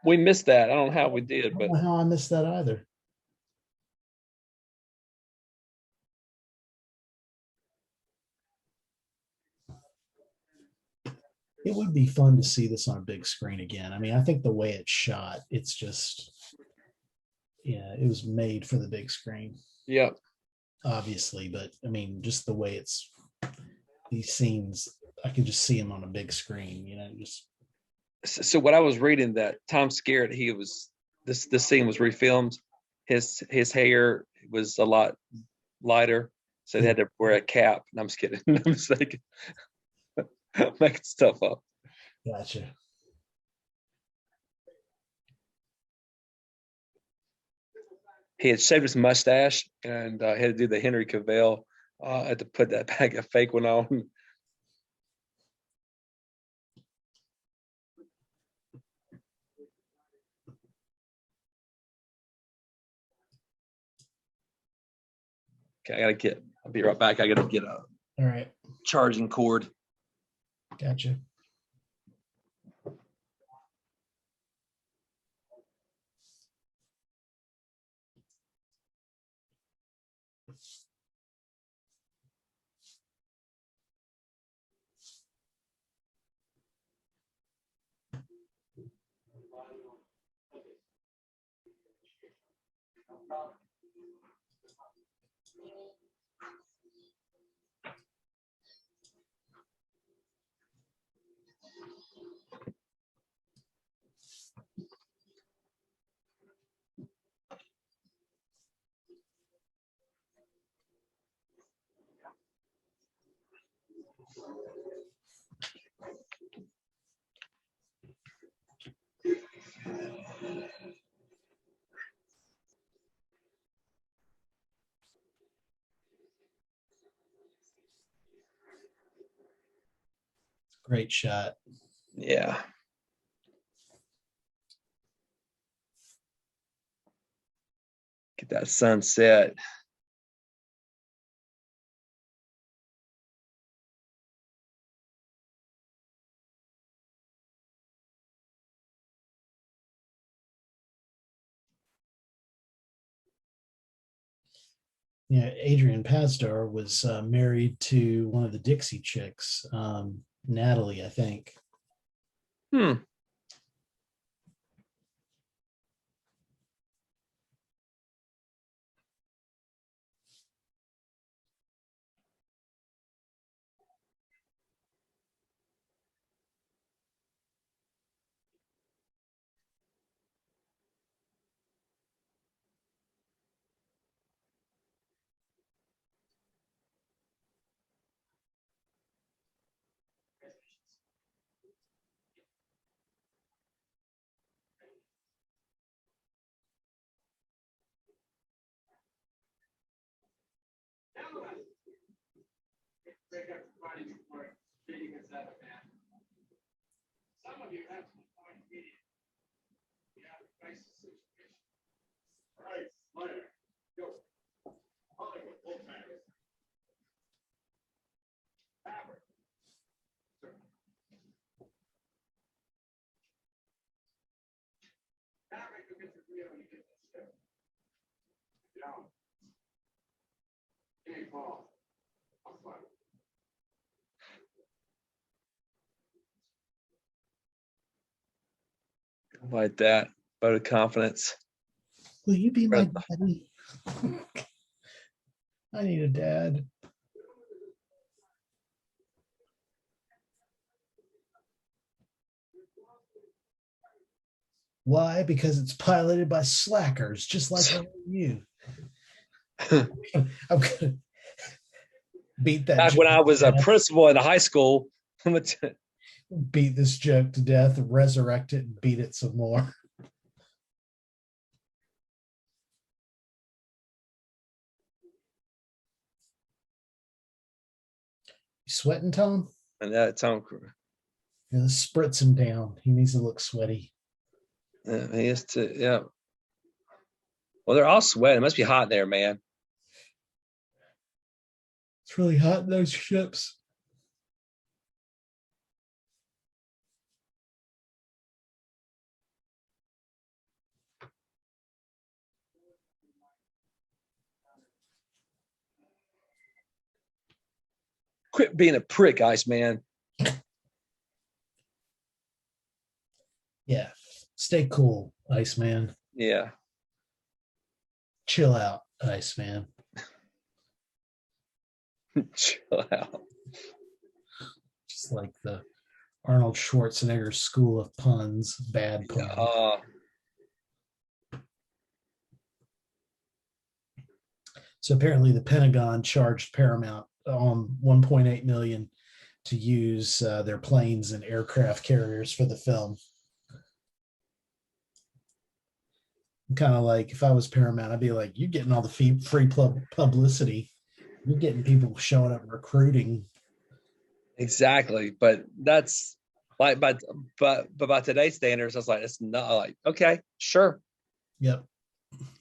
we missed that. I don't know how we I did, don't but know how I missed that either. It would be fun to see this on a big screen again. I mean, I think the way it's shot, it's just, yeah, it was made for the big screen, Yeah. obviously. But I mean, just the way it's these scenes, I can just see them on a big screen. Just So what I was reading that Tom Skerritt, he was this scene was refilmed. His hair was a lot lighter, so they had to wear a cap. And I'm just kidding. I'm mistaken. Making stuff up. gotcha. He had shaved his mustache and had to do the Henry Cavill. Had to put that back, a fake one on. Okay, I'll be right back. I gotta get a All right, charging cord. gotcha. Great shot. Yeah. Get that sunset. Yeah, Adrian Pasdar was married to one of the Dixie Chicks, Natalie, I think. Hmm. Like that. Vote of confidence. Will you be my daddy? I need a dad. Why? Because it's piloted by slackers, just like you. I'm gonna beat that. Back when I was a principal in a high school. Beat this joke to death, resurrect it, and beat it some more. You sweating, Tom? And that Tom Cruise. Yeah, spritz him down. He needs to look sweaty. Yeah, he is too. Yeah. Well, they're all sweating. It must be hot there, man. It's really hot in those ships. Quit being a prick, Iceman. Stay cool, Iceman. Yeah. Chill out, Iceman. Chill out. Just like the Arnold Schwarzenegger school of puns, bad pun. So apparently the Pentagon charged Paramount 1.8 million to use their planes and aircraft carriers for the film. Kind of like if I was Paramount, I'd be like, you're getting all the free publicity. You're getting people showing up recruiting. Exactly. But that's like, but by today's standards, I was like, it's not like, okay, sure. Yep.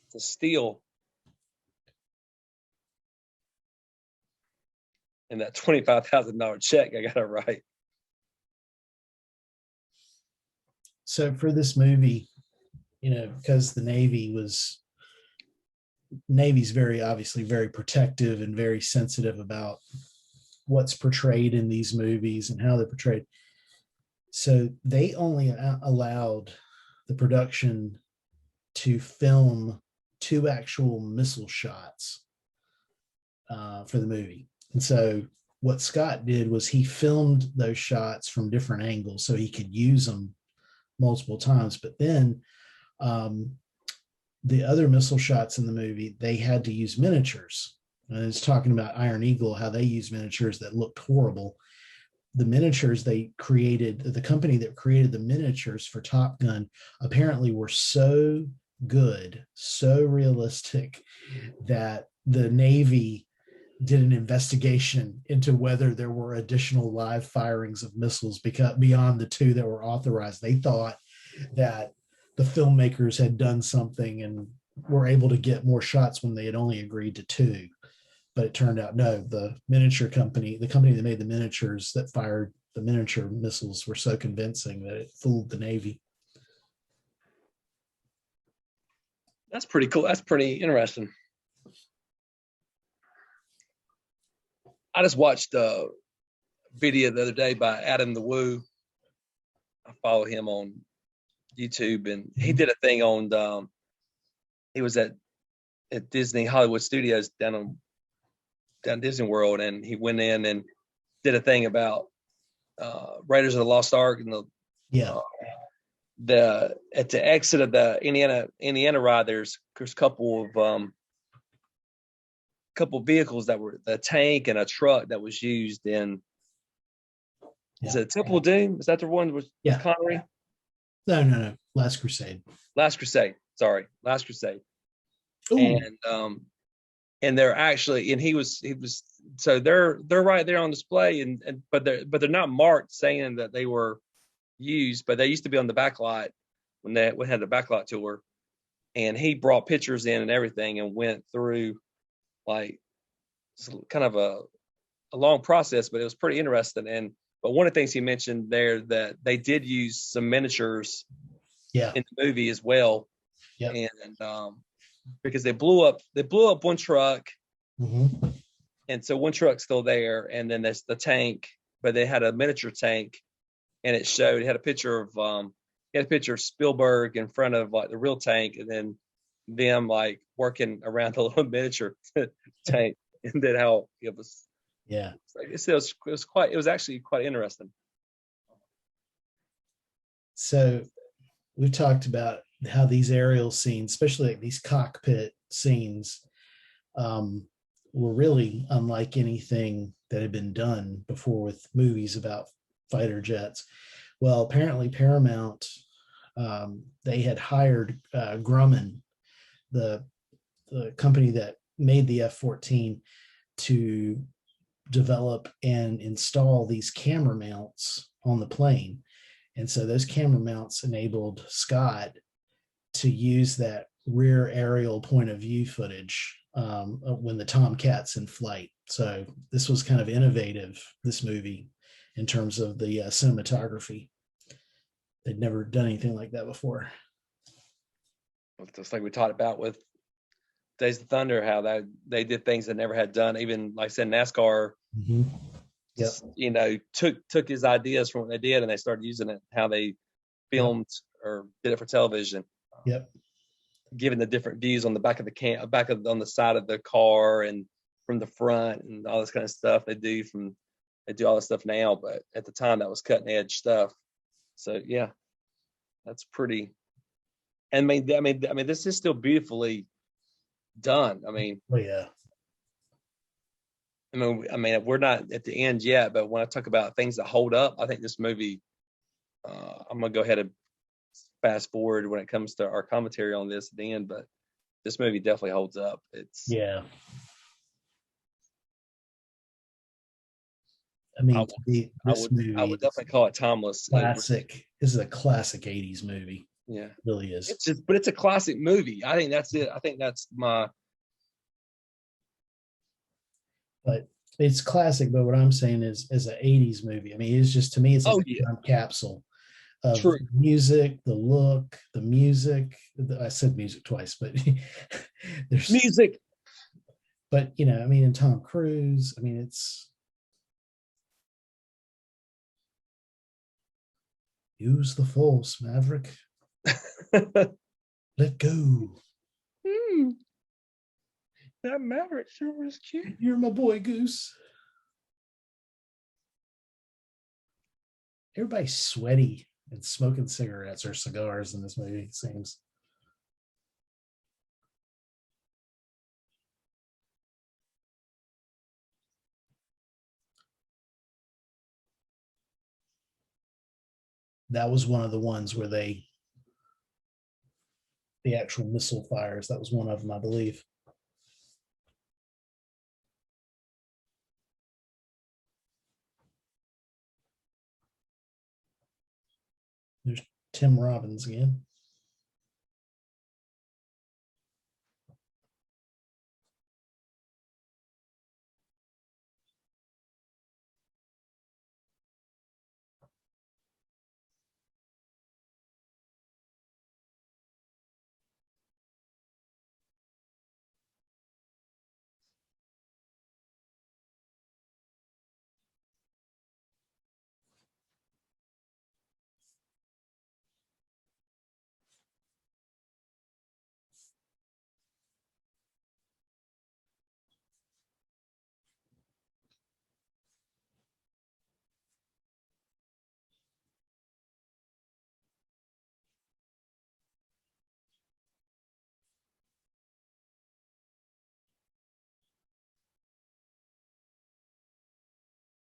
It's a steal. And that $25,000 check, I got it right. So for this movie, because the Navy's very obviously very protective and very sensitive about what's portrayed in these movies and how they're portrayed. So they only allowed the production to film 2 actual missile shots for the movie. And so what Scott did was he filmed those shots from different angles so he could use them multiple times. But then the other missile shots in the movie, they had to use miniatures. And it's talking about Iron Eagle, how they use miniatures that looked horrible. The miniatures they created, the company that created the miniatures for Top Gun apparently were so good, so realistic that the Navy did an investigation into whether there were additional live firings of missiles because beyond the 2 that were authorized. They thought that the filmmakers had done something and were able to get more shots when they had only agreed to 2. But it turned out, no, the miniature company, the company that made the miniatures that fired the miniature missiles were so convincing that it fooled the Navy. That's pretty cool. That's pretty interesting. I just watched a video the other day by Adam the Woo. I follow him on YouTube, and he did a thing on. He was at Disney Hollywood Studios down Disney World, and he went in and did a thing about Raiders of the Lost Ark and at the exit of the Indiana ride. There's a couple vehicles that were a tank and a truck that was used in. Is it Temple of Doom? Is that the one with Connery? No. Last Crusade. Sorry, Last Crusade. Ooh. And they're actually, and he was so they're right there on display, but they're not marked saying that they were used, but they used to be on the back lot when we had the backlot tour, and he brought pictures in and everything and went through like kind of a long process, but it was pretty interesting. But one of the things he mentioned there that they did use some miniatures in the movie as well. Yeah. And because they blew up one truck. Mm-hmm. And so one truck's still there, and then there's the tank, but they had a miniature tank, and it had a picture of Spielberg in front of like the real tank, and then them like working around the little miniature tank, and then how it was. Yeah, it was actually quite interesting. So we've talked about how these aerial scenes, especially like these cockpit scenes, were really unlike anything that had been done before with movies about fighter jets. Well, apparently Paramount, they had hired Grumman, the company that made the F-14, to develop and install these camera mounts on the plane. And so those camera mounts enabled Scott to use that rear aerial point of view footage when the Tomcat's in flight. So this was kind of innovative, this movie, in terms of the cinematography. They'd never done anything like that before. Just like we talked about with Days of Thunder, how they did things they never had done. Even like I said, NASCAR, mm-hmm. Yep. Took his ideas from what they did, and they started using it. How they filmed or did it for television. Yep. Giving the different views on the back of the on the side of the car and from the front and all this kind of stuff they do all this stuff now, but at the time that was cutting edge stuff. So yeah, that's pretty. And I mean, this is still beautifully done. I mean, Oh yeah. I mean, we're not at the end yet, but when I talk about things that hold up, I think this movie. I'm gonna go ahead and fast forward when it comes to our commentary on this at the end, but this movie definitely holds up. Yeah. I mean, this movie, I would definitely call it timeless. Classic. This is a classic '80s movie. Yeah, it really is. But it's a classic movie. I think that's it. I think that's my. But it's classic. But what I'm saying is, as an '80s movie, I mean, it's just, to me, it's a time capsule of music, the look, the music. I said music twice, but there's music. But I mean, and Tom Cruise. I mean, it's. Use the force, Maverick. Let go. That Maverick sure was cute. You're my boy, Goose. Everybody's sweaty and smoking cigarettes or cigars in this movie, it seems. That was one of the ones where the actual missile fires, that was one of them, I believe. There's Tim Robbins again.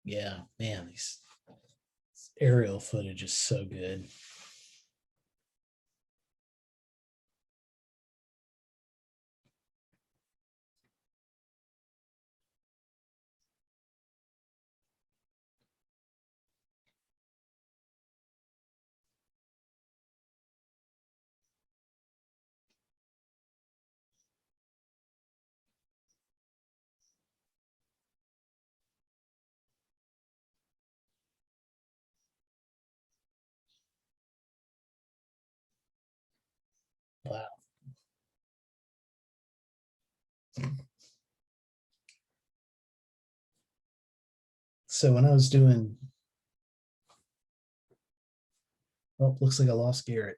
Yeah, man, this aerial footage is so good. Wow. So when I was doing, oh, looks like I lost Garrett.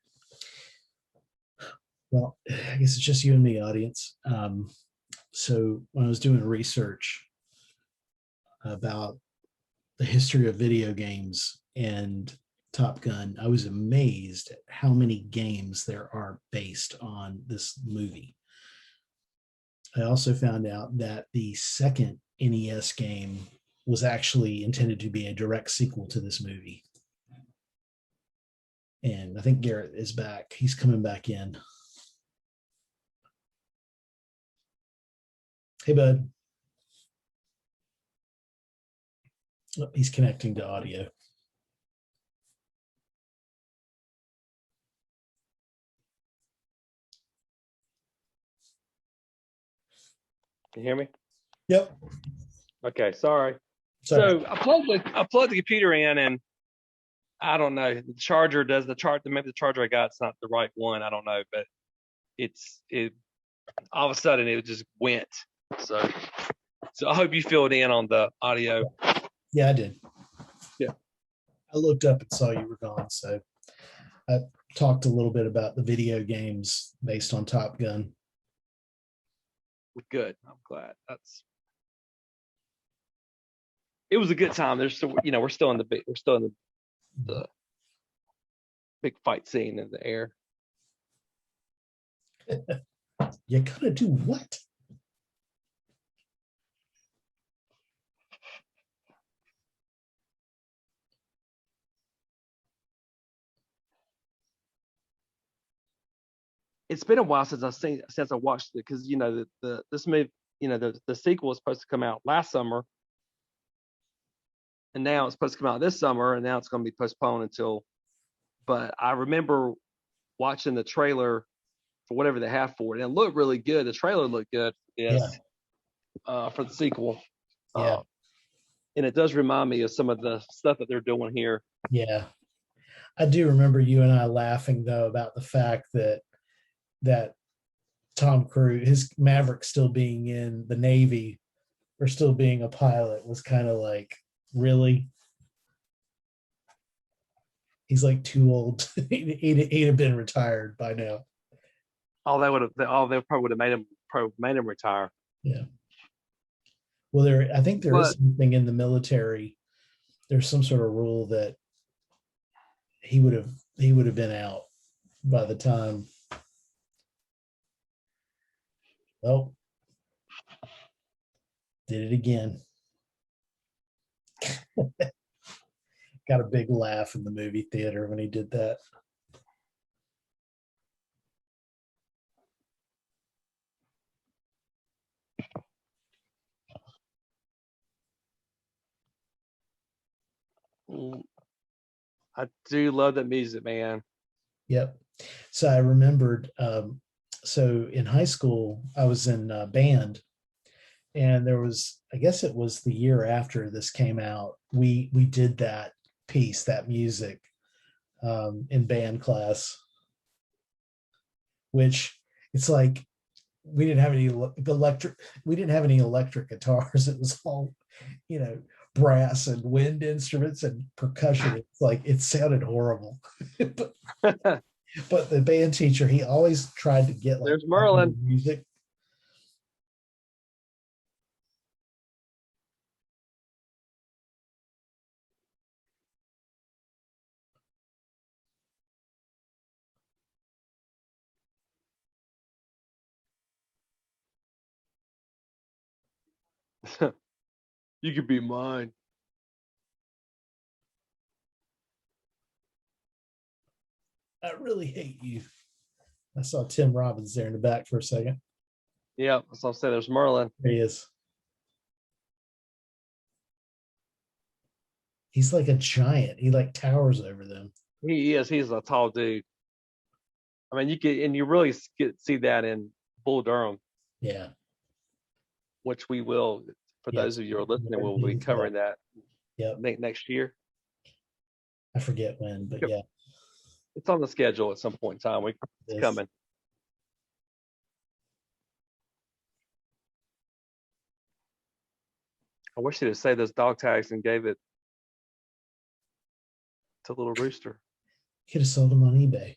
Well, I guess it's just you and me, audience. So when I was doing research about the history of video games and Top Gun, I was amazed at how many games there are based on this movie. I also found out that the second NES game was actually intended to be a direct sequel to this movie. And I think Garrett is back. He's coming back in. Hey, bud. Oh, he's connecting to audio. Can you hear me? Yep. Okay, sorry. So I plugged the computer in, and I don't know. The charger does the chart. Maybe the charger I got is not the right one. I don't know, but it all of a sudden it just went. So I hope you filled in on the audio. Yeah, I did. Yeah. I looked up and saw you were gone, so I talked a little bit about the video games based on Top Gun. Good. I'm glad. It was a good time. There's still, we're still in the big fight scene in the air. You're gonna do what? It's been a while since I watched it, because this movie, the sequel was supposed to come out last summer, and now it's supposed to come out this summer, and now it's going to be postponed until. But I remember watching the trailer for whatever they have for it, and it looked really good. The trailer looked good. Yes. Yeah. For the sequel. Yeah. And it does remind me of some of the stuff that they're doing here. Yeah. I do remember you and I laughing though about the fact that Tom Cruise, his Maverick still being in the Navy or still being a pilot was kind of like, really? He's like too old. he'd have been retired by now. They probably would have made him retire. Yeah. Well, I think there is something in the military. There's some sort of rule that he would have been out by the time. Oh, did it again. Got a big laugh in the movie theater when he did that. I do love that music, man. Yep. So I remembered, so in high school, I was in band, and there was, I guess it was the year after this came out, we did that piece, that music, in band class, which it's like we didn't have any electric guitars. It was all, brass and wind instruments and percussion. It's like, it sounded horrible. but the band teacher, he always tried to get like, there's Merlin music. You could be mine. I really hate you. I saw Tim Robbins there in the back for a second. Yeah, that's what I'm saying. There's Merlin. There he is. He's like a giant. He like towers over them. He is. He's a tall dude. I mean, you really see that in Bull Durham. Yeah. Which we will, for those of you who are listening, we'll be covering that. Yep. Next year. I forget when, but yeah. It's on the schedule at some point in time. It's coming. I wish he'd have saved those dog tags and gave it to Little Rooster. Could have sold them on eBay.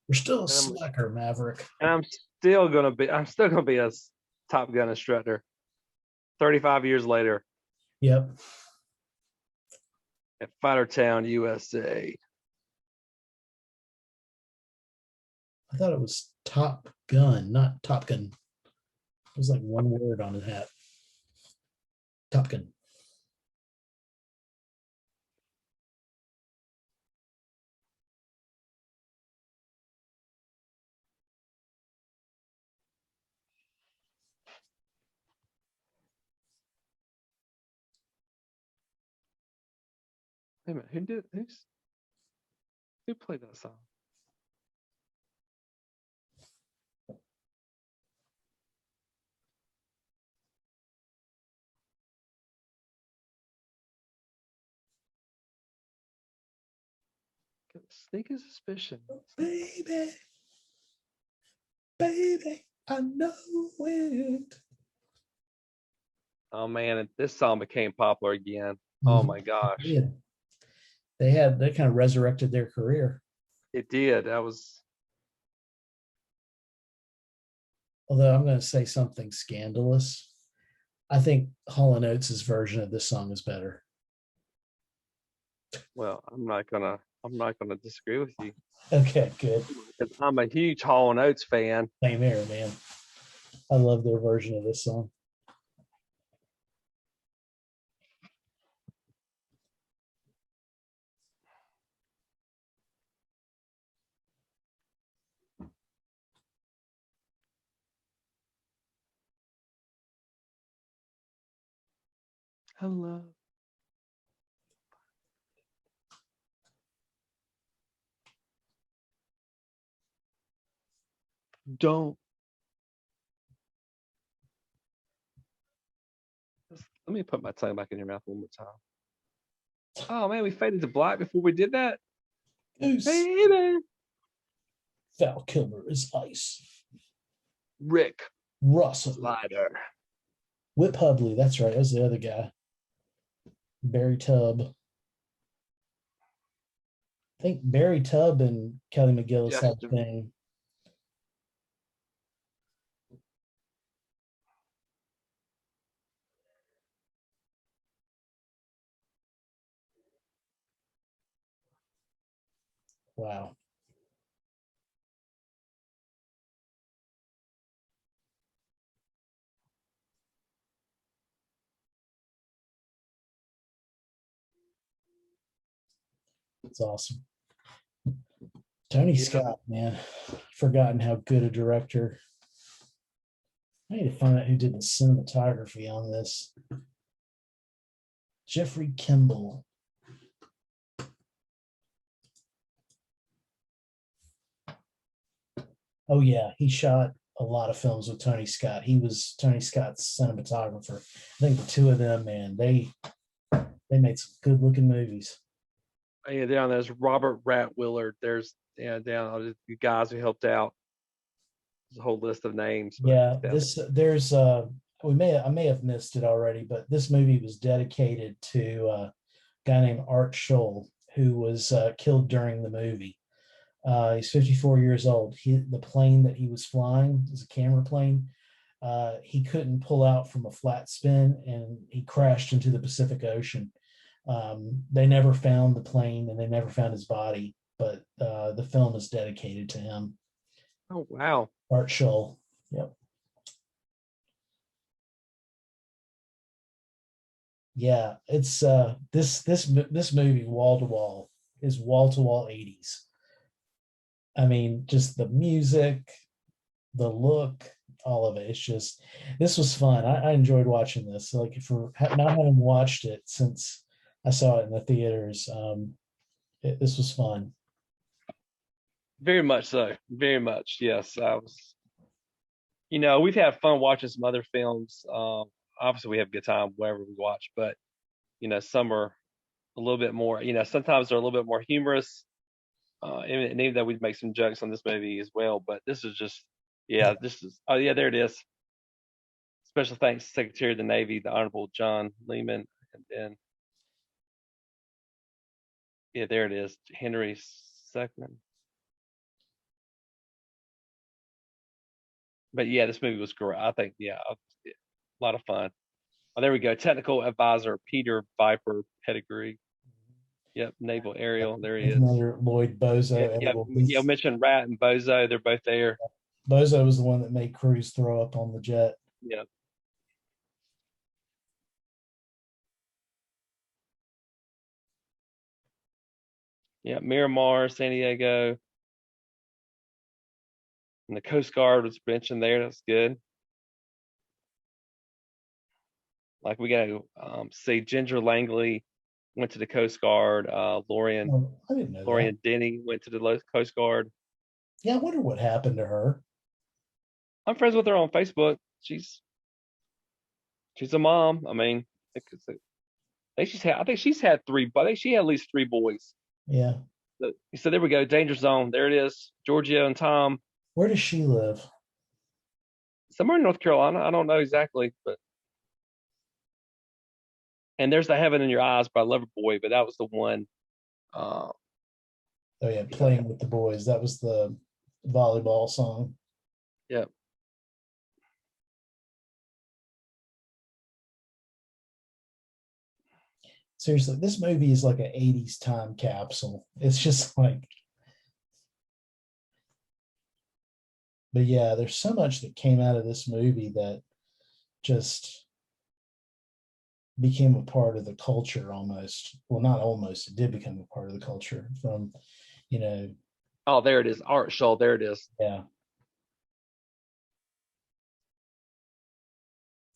You're still a slacker, Maverick. And I'm still gonna be a Top Gun instructor 35 years later. Yep. At Fightertown, USA. I thought it was Top Gun, not Top Gun. It was like one word on his hat. Top Gun. Wait a minute, who played that song? Sneaking suspicion. Baby, I know it. Oh man, this song became popular again. Oh my gosh. Yeah. They kind of resurrected their career. It did. That was. Although I'm going to say something scandalous. I think Hall & Oates' version of this song is better. Well, I'm not gonna disagree with you. Okay, good. Because I'm a huge Hall & Oates fan. Same here, man. I love their version of this song. Hello. Don't. Let me put my tongue back in your mouth one more time. Oh man, we faded to black before we did that. Goose. Baby. Val Kilmer is ice. Rick Rossovich. Slider. Whip Hubley, that's right. That's the other guy. Barry Tubb. I think Barry Tubb and Kelly McGillis had a thing. Wow. It's awesome. Tony Scott, man. Forgotten how good a director. I need to find out who did the cinematography on this. Jeffrey Kimball. Oh yeah, he shot a lot of films with Tony Scott. He was Tony Scott's cinematographer. I think the two of them, man, they made some good looking movies. Yeah, down there's Robert Willard. There's down the guys who helped out. There's a whole list of names. Yeah, there's I may have missed it already, but this movie was dedicated to a guy named Art Scholl, who was killed during the movie. He's 54 years old. The plane that he was flying was a camera plane. He couldn't pull out from a flat spin, and he crashed into the Pacific Ocean. They never found the plane, and they never found his body, but the film is dedicated to him. Oh wow! Art Scholl. Yep. Yeah, it's this movie wall to wall is wall to wall 80s. I mean, just the music, the look, all of it. It's just, this was fun. I enjoyed watching this. Like, for not having watched it since I saw it in the theaters, this was fun. Very much so. Very much. Yes, I was. We've had fun watching some other films. Obviously, we have a good time wherever we watch, but some are a little bit more. Sometimes they're a little bit more humorous. And even though we'd make some jokes on this movie as well, but this is just, oh yeah, there it is. Special thanks to Secretary of the Navy, the Honorable John Lehman, and then, yeah, there it is, Henry II. But yeah, this movie was great. I think, a lot of fun. Oh, there we go. Technical advisor Peter Viper Pettigrew. Yep, Naval Aerial. There he is. Another Lloyd Bozo. Yeah, mentioned Rat and Bozo. They're both there. Bozo was the one that made Cruise throw up on the jet. Yep. Yeah, Miramar, San Diego. And the Coast Guard was mentioned there. That's good. Like, we got to see Ginger Langley went to the Coast Guard. Lorian Denny went to the Coast Guard. Yeah, I wonder what happened to her. I'm friends with her on Facebook. She's a mom. I mean, I think she's had three, but I think she had at least three boys. Yeah. So there we go. Danger Zone. There it is. Giorgio and Tom. Where does she live? Somewhere in North Carolina. I don't know exactly, but and there's the Heaven in Your Eyes by Loverboy, but that was the one. Oh yeah, Playing with the Boys. That was the volleyball song. Yeah. Seriously, this movie is like an 80s time capsule. It's just like, but yeah, there's so much that came out of this movie that just became a part of the culture almost. Well, not almost, it did become a part of the culture from, Oh, there it is. Art Shaw. There it is. yeah.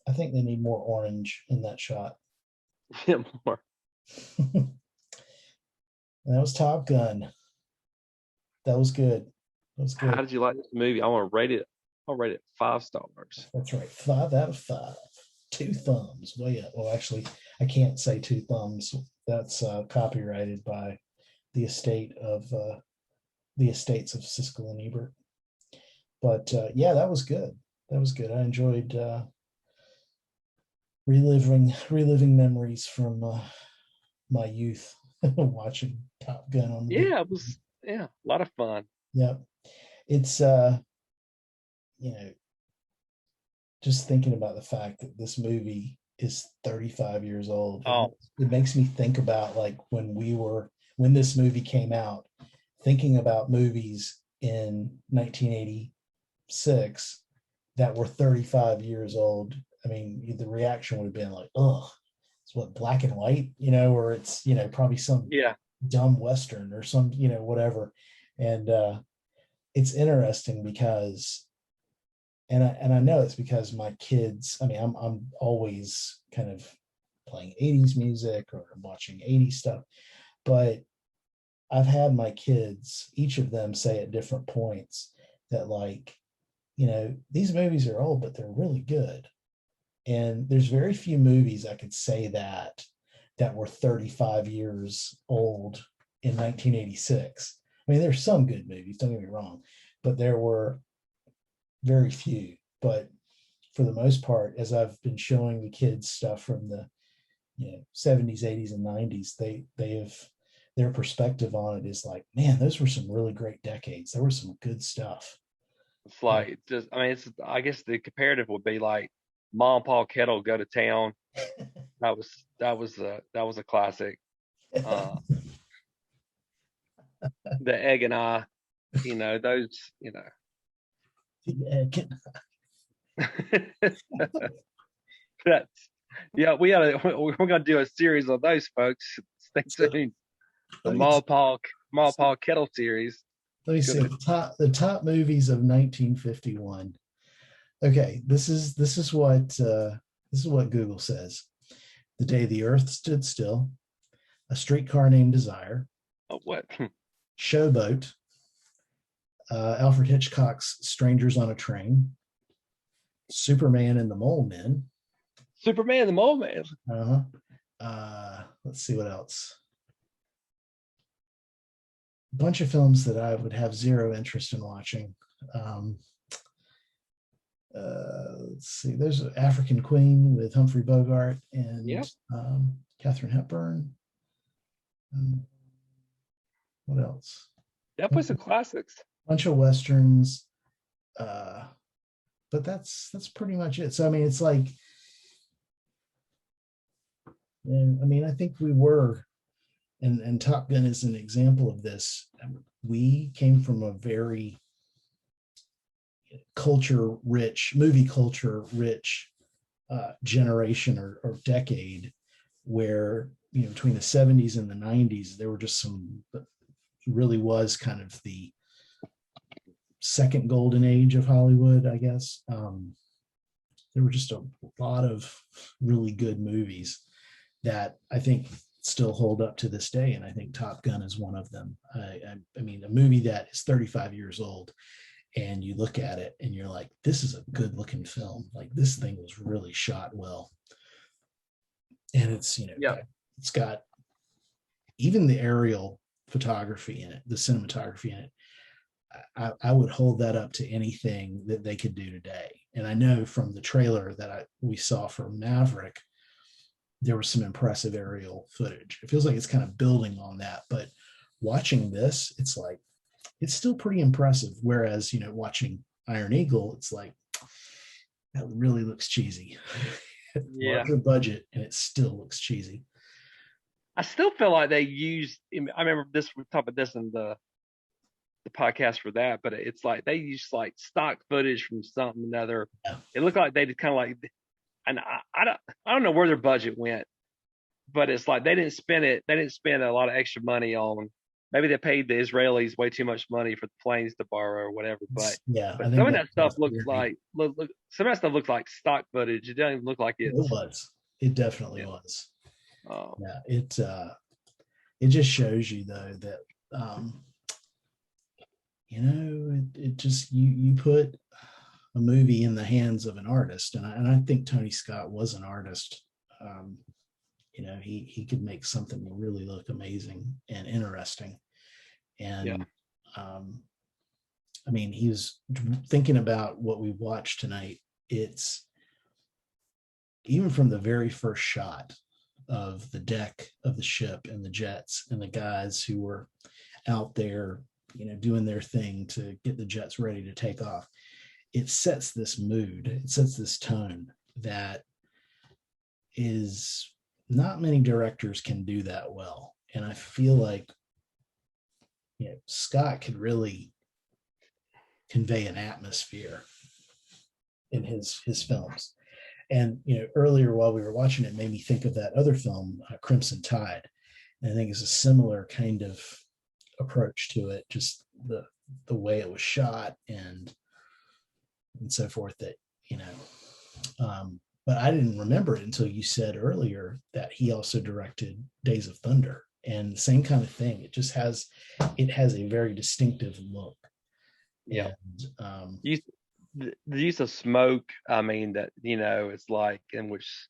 I think they need more orange in that shot. Yeah, more. And that was Top Gun. That was good. That was good. How did you like this movie? I want to rate it. I'll rate it 5 stars. That's right. 5 out of 5. 2 thumbs. Way up. Well, actually, I can't say 2 thumbs. That's copyrighted by the estates of Siskel and Ebert. But yeah, that was good. That was good. I enjoyed reliving memories from my youth watching Top Gun on the Yeah, it was a lot of fun. Yeah. It's just thinking about the fact that this movie is 35 years old. Oh. It makes me think about like when this movie came out, thinking about movies in 1986 that were 35 years old. I mean, the reaction would have been like, "Oh, it's what, black and white," or it's, probably some dumb Western or some, whatever. And it's interesting because, and I know it's because my kids, I mean, I'm always kind of playing 80s music or watching 80s stuff, but I've had my kids, each of them say at different points that like, these movies are old, but they're really good. And there's very few movies I could say that were 35 years old in 1986. I mean, there's some good movies, don't get me wrong, but there were very few. But for the most part, as I've been showing the kids stuff from the 70s, 80s, and 90s, they have, their perspective on it is like, man, those were some really great decades. There was some good stuff. It's like I guess the comparative would be like Mom and Pa Kettle Go to Town. that was a classic. The Egg and I, those, The Egg. That's we're gonna do a series of those, folks. Stay tuned. The Ma Paul Kettle series. Let me see the top movies of 1951. Okay, this is what Google says: The Day the Earth Stood Still, A Streetcar Named Desire, Oh, what? Showboat, Alfred Hitchcock's Strangers on a Train, Superman and the Mole Men. Superman and the Mole Man. Let's see what else. A bunch of films that I would have zero interest in watching. Let's see. There's African Queen with Humphrey Bogart and Katharine Hepburn. What else? That was some classics. Bunch of westerns. But that's pretty much it. So I mean, it's like, I think we were, and Top Gun is an example of this. We came from a very movie culture rich generation or decade, where between the 70s and the 90s, there were just really was kind of the second golden age of Hollywood, I guess. There were just a lot of really good movies that I think still hold up to this day, and I think Top Gun is one of them. I mean, a movie that is 35 years old, and you look at it and you're like, this is a good looking film. Like, this thing was really shot well, and it's it's got even the aerial photography in it, the cinematography in it. I would hold that up to anything that they could do today. And I know from the trailer that we saw for Maverick, there was some impressive aerial footage. It feels like it's kind of building on that, but watching this, it's like, it's still pretty impressive. Whereas, watching Iron Eagle, it's like, that really looks cheesy. Yeah. Larger budget, and it still looks cheesy. I still feel like they used. I remember this. We talked about this in the podcast for that, but it's like they used like stock footage from something or another. Yeah. It looked like they did kind of like, and I don't know where their budget went, but it's like they didn't spend it. They didn't spend a lot of extra money on. Maybe they paid the Israelis way too much money for the planes to borrow or whatever. But yeah, but some of that stuff looks like look. Some of that stuff looks like stock footage. It doesn't even look like it's. It was. It definitely was. Oh. Yeah, it just shows you though that it just you put a movie in the hands of an artist, and I think Tony Scott was an artist. He could make something really look amazing and interesting. And I mean, he was thinking about what we watched tonight. It's even from the very first shot of the deck of the ship and the jets and the guys who were out there, doing their thing to get the jets ready to take off. It sets this mood. It sets this tone that is not many directors can do that well. And I feel like Scott could really convey an atmosphere in his films. And earlier while we were watching it, made me think of that other film, Crimson Tide. And I think it's a similar kind of approach to it, just the way it was shot and so forth. That but I didn't remember it until you said earlier that he also directed Days of Thunder, and the same kind of thing. It just has a very distinctive look. Yeah. And, the use of smoke, I mean, that it's like, in which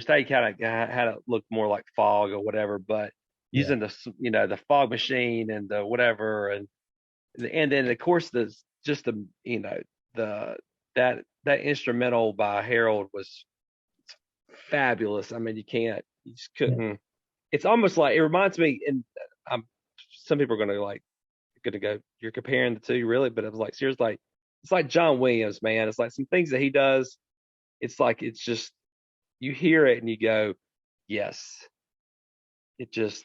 they kind of had it look more like fog or whatever, but using the fog machine and the whatever, and then of course that instrumental by Harold was fabulous. I mean, you just couldn't. It's almost like, it reminds me, and some people are going to go, you're comparing the two, really? But it was like, seriously, it's like John Williams, man. It's like some things that he does. It's like, it's just, you hear it and you go, yes. It just,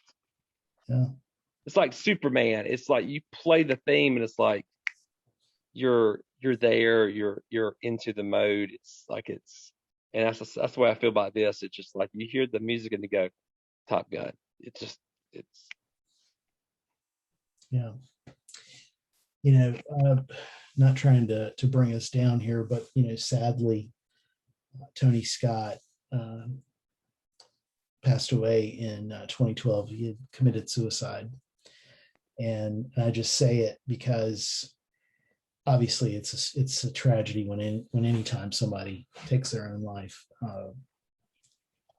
it's like Superman. It's like you play the theme and it's like you're there, you're into the mode. It's like and that's the way I feel about this. It's just like you hear the music and you go, Top Gun. It's not trying to bring us down here, but sadly, Tony Scott passed away in 2012. He had committed suicide, and I just say it because obviously it's a tragedy when anytime somebody takes their own life. I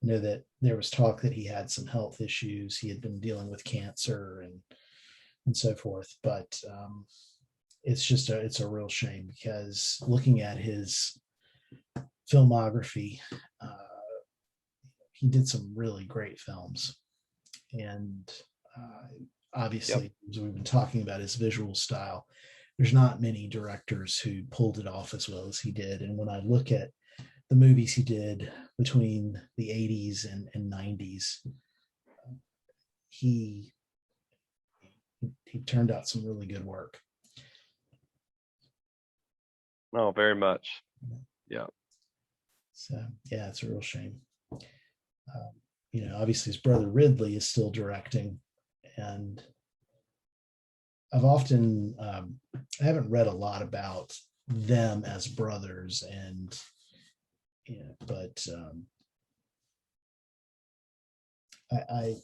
know that there was talk that he had some health issues. He had been dealing with cancer and so forth, but it's a real shame, because looking at his filmography, he did some really great films, and obviously, as we've been talking about his visual style, there's not many directors who pulled it off as well as he did. And when I look at the movies he did between the 80s and 90s, he turned out some really good work. Oh, very much. Yeah. So it's a real shame. Obviously his brother Ridley is still directing, and I've often I haven't read a lot about them as brothers, and but I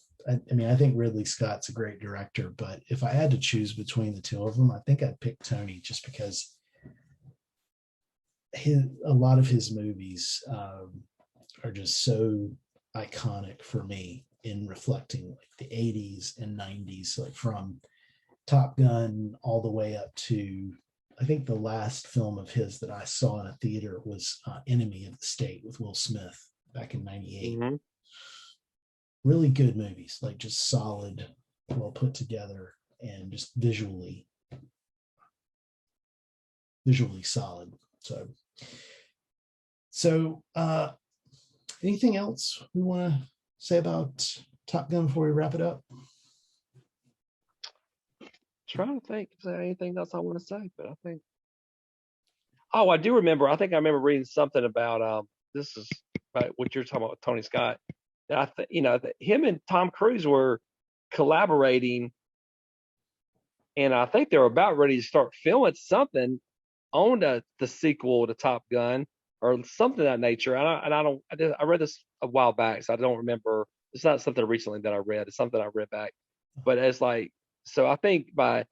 think Ridley Scott's a great director, but if I had to choose between the two of them, I think I'd pick Tony, just because a lot of his movies are just so iconic for me. in reflecting like the 80s and 90s, like from Top Gun all the way up to, I think the last film of his that I saw in a theater was Enemy of the State with Will Smith back in 98. Mm-hmm. Really good movies, like just solid, well put together, and just visually solid. So anything else we want to say about Top Gun before we wrap it up? Trying to think if there's anything else I want to say, but I think. Oh, I do remember. I think I remember reading something about this is about what you're talking about with Tony Scott. I think that him and Tom Cruise were collaborating, and I think they were about ready to start filming something on the sequel to Top Gun or something of that nature. I read this a while back, so I don't remember. It's not something recently that I read. It's something I read back, but it's like, so I think by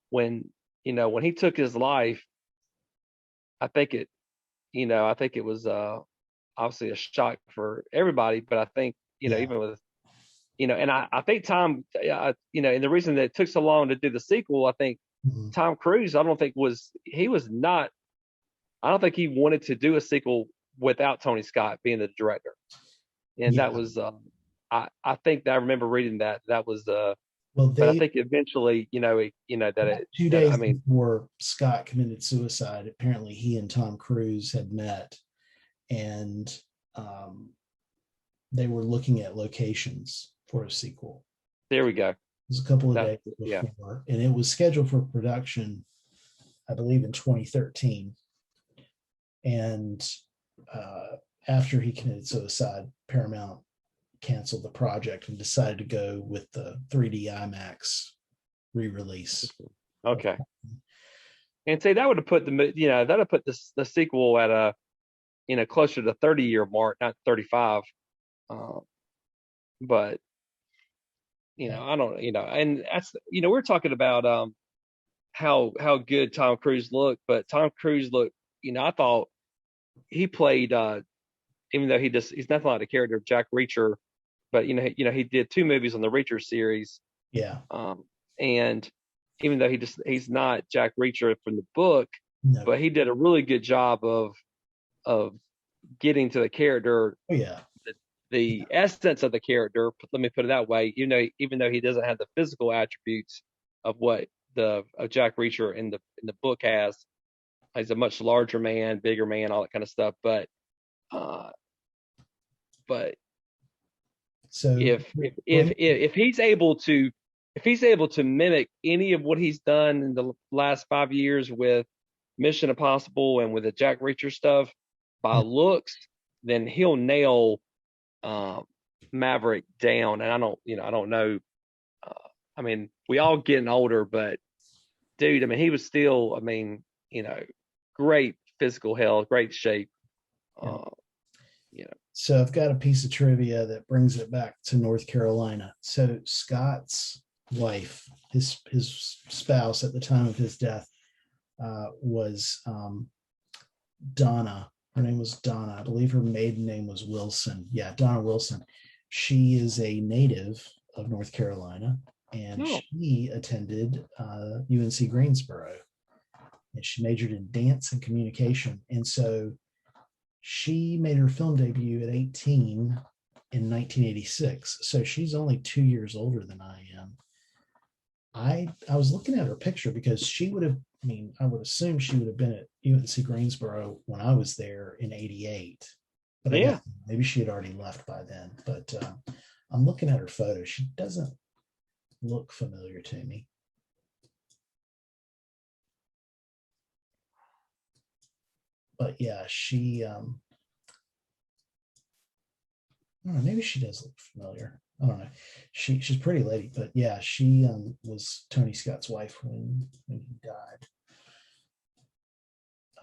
when he took his life, I think it was obviously a shock for everybody, but I think even with and I think Tom, and the reason that it took so long to do the sequel, I think Tom Cruise, I don't think he wanted to do a sequel without Tony Scott being the director, and that was I think that I remember reading that was well, but I think eventually, that 2 days before Scott committed suicide, apparently he and Tom Cruise had met, and they were looking at locations for a sequel. There we go. It was a couple of days before, and it was scheduled for production, I believe, in 2013. And after he committed suicide, Paramount canceled the project and decided to go with the 3D IMAX re-release. Okay. And say that would have put the sequel at a closer to 30-year mark, not 35. But I don't, and that's, we're talking about how good Tom Cruise looked, but Tom Cruise looked, I thought he played even though he's nothing like the character of Jack Reacher, but he did 2 movies on the Reacher series. Yeah. And even though he's not Jack Reacher from the book, no. But he did a really good job of getting to the character. Oh yeah. The essence of the character, let me put it that way, even though he doesn't have the physical attributes of what of Jack Reacher in the book has. He's a much larger man, bigger man, all that kind of stuff. But so if he's able to mimic any of what he's done in the last 5 years with Mission Impossible and with the Jack Reacher stuff by looks, then he'll nail Maverick down. And I don't know. I mean, we all getting older, but dude, I mean, he was still, great physical health, great shape. So I've got a piece of trivia that brings it back to North Carolina. So Scott's wife, his spouse at the time of his death, was Donna. Her name was Donna. I believe her maiden name was Wilson. Yeah, Donna Wilson. She is a native of North Carolina, and she attended UNC Greensboro, and she majored in dance and communication. And so she made her film debut at 18 in 1986. So she's only 2 years older than I am. I was looking at her picture because she would have, I would assume she would have been at UNC Greensboro when I was there in 88. But I guess maybe she had already left by then. But I'm looking at her photo. She doesn't look familiar to me. But yeah, she, I don't know, maybe she does look familiar. I don't know. She's a pretty lady, but yeah, she was Tony Scott's wife when he died.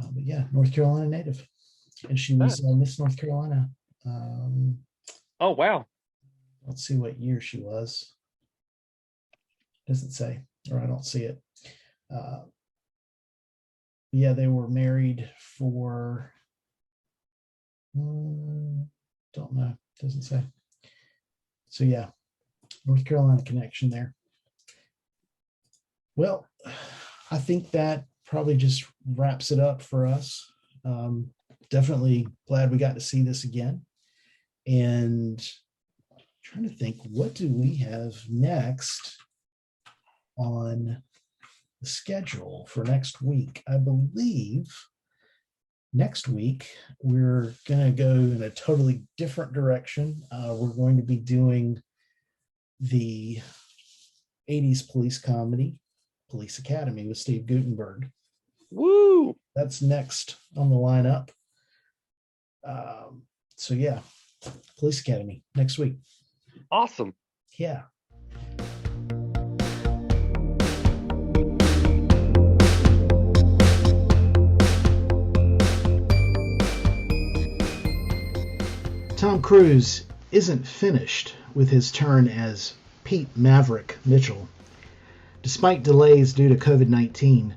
But yeah, North Carolina native, and she was Miss North Carolina. Oh wow! Let's see what year she was. Doesn't say, or I don't see it. Yeah, they were married for, don't know, doesn't say. So yeah, North Carolina connection there. Well, I think that probably just wraps it up for us. Definitely glad we got to see this again. And trying to think, what do we have next on the schedule for next week? I believe next week we're going to go in a totally different direction. We're going to be doing the 80s police comedy, Police Academy, with Steve Guttenberg. Woo! That's next on the lineup. So yeah, Police Academy next week. Awesome. Yeah. Tom Cruise isn't finished with his turn as Pete Maverick Mitchell. Despite delays due to COVID-19,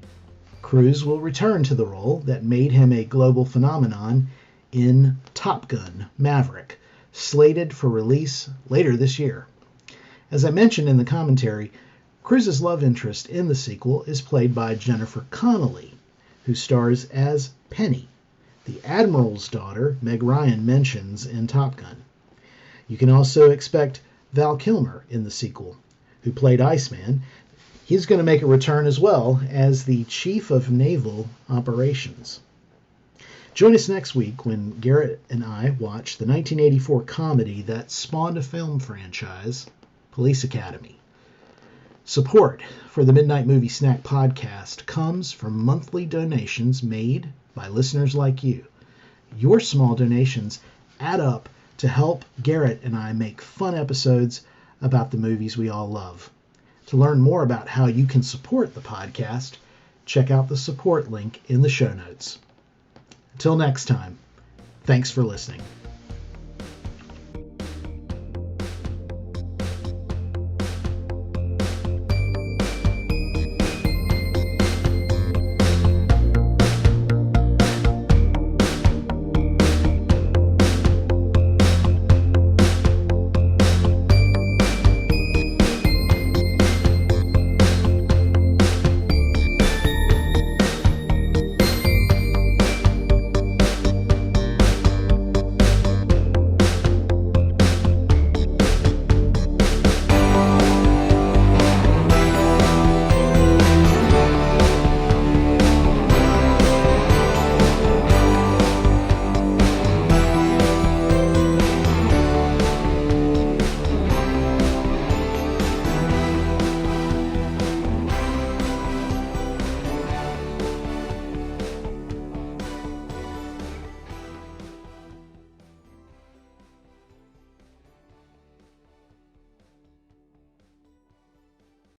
Cruise will return to the role that made him a global phenomenon in Top Gun: Maverick, slated for release later this year. As I mentioned in the commentary, Cruise's love interest in the sequel is played by Jennifer Connelly, who stars as Penny, the Admiral's daughter Meg Ryan mentions in Top Gun. You can also expect Val Kilmer in the sequel, who played Iceman. He's going to make a return as well as the Chief of Naval Operations. Join us next week when Garrett and I watch the 1984 comedy that spawned a film franchise, Police Academy. Support for the Midnight Movie Snack podcast comes from monthly donations made by listeners like you. Your small donations add up to help Garrett and I make fun episodes about the movies we all love. To learn more about how you can support the podcast, check out the support link in the show notes. Until next time, thanks for listening.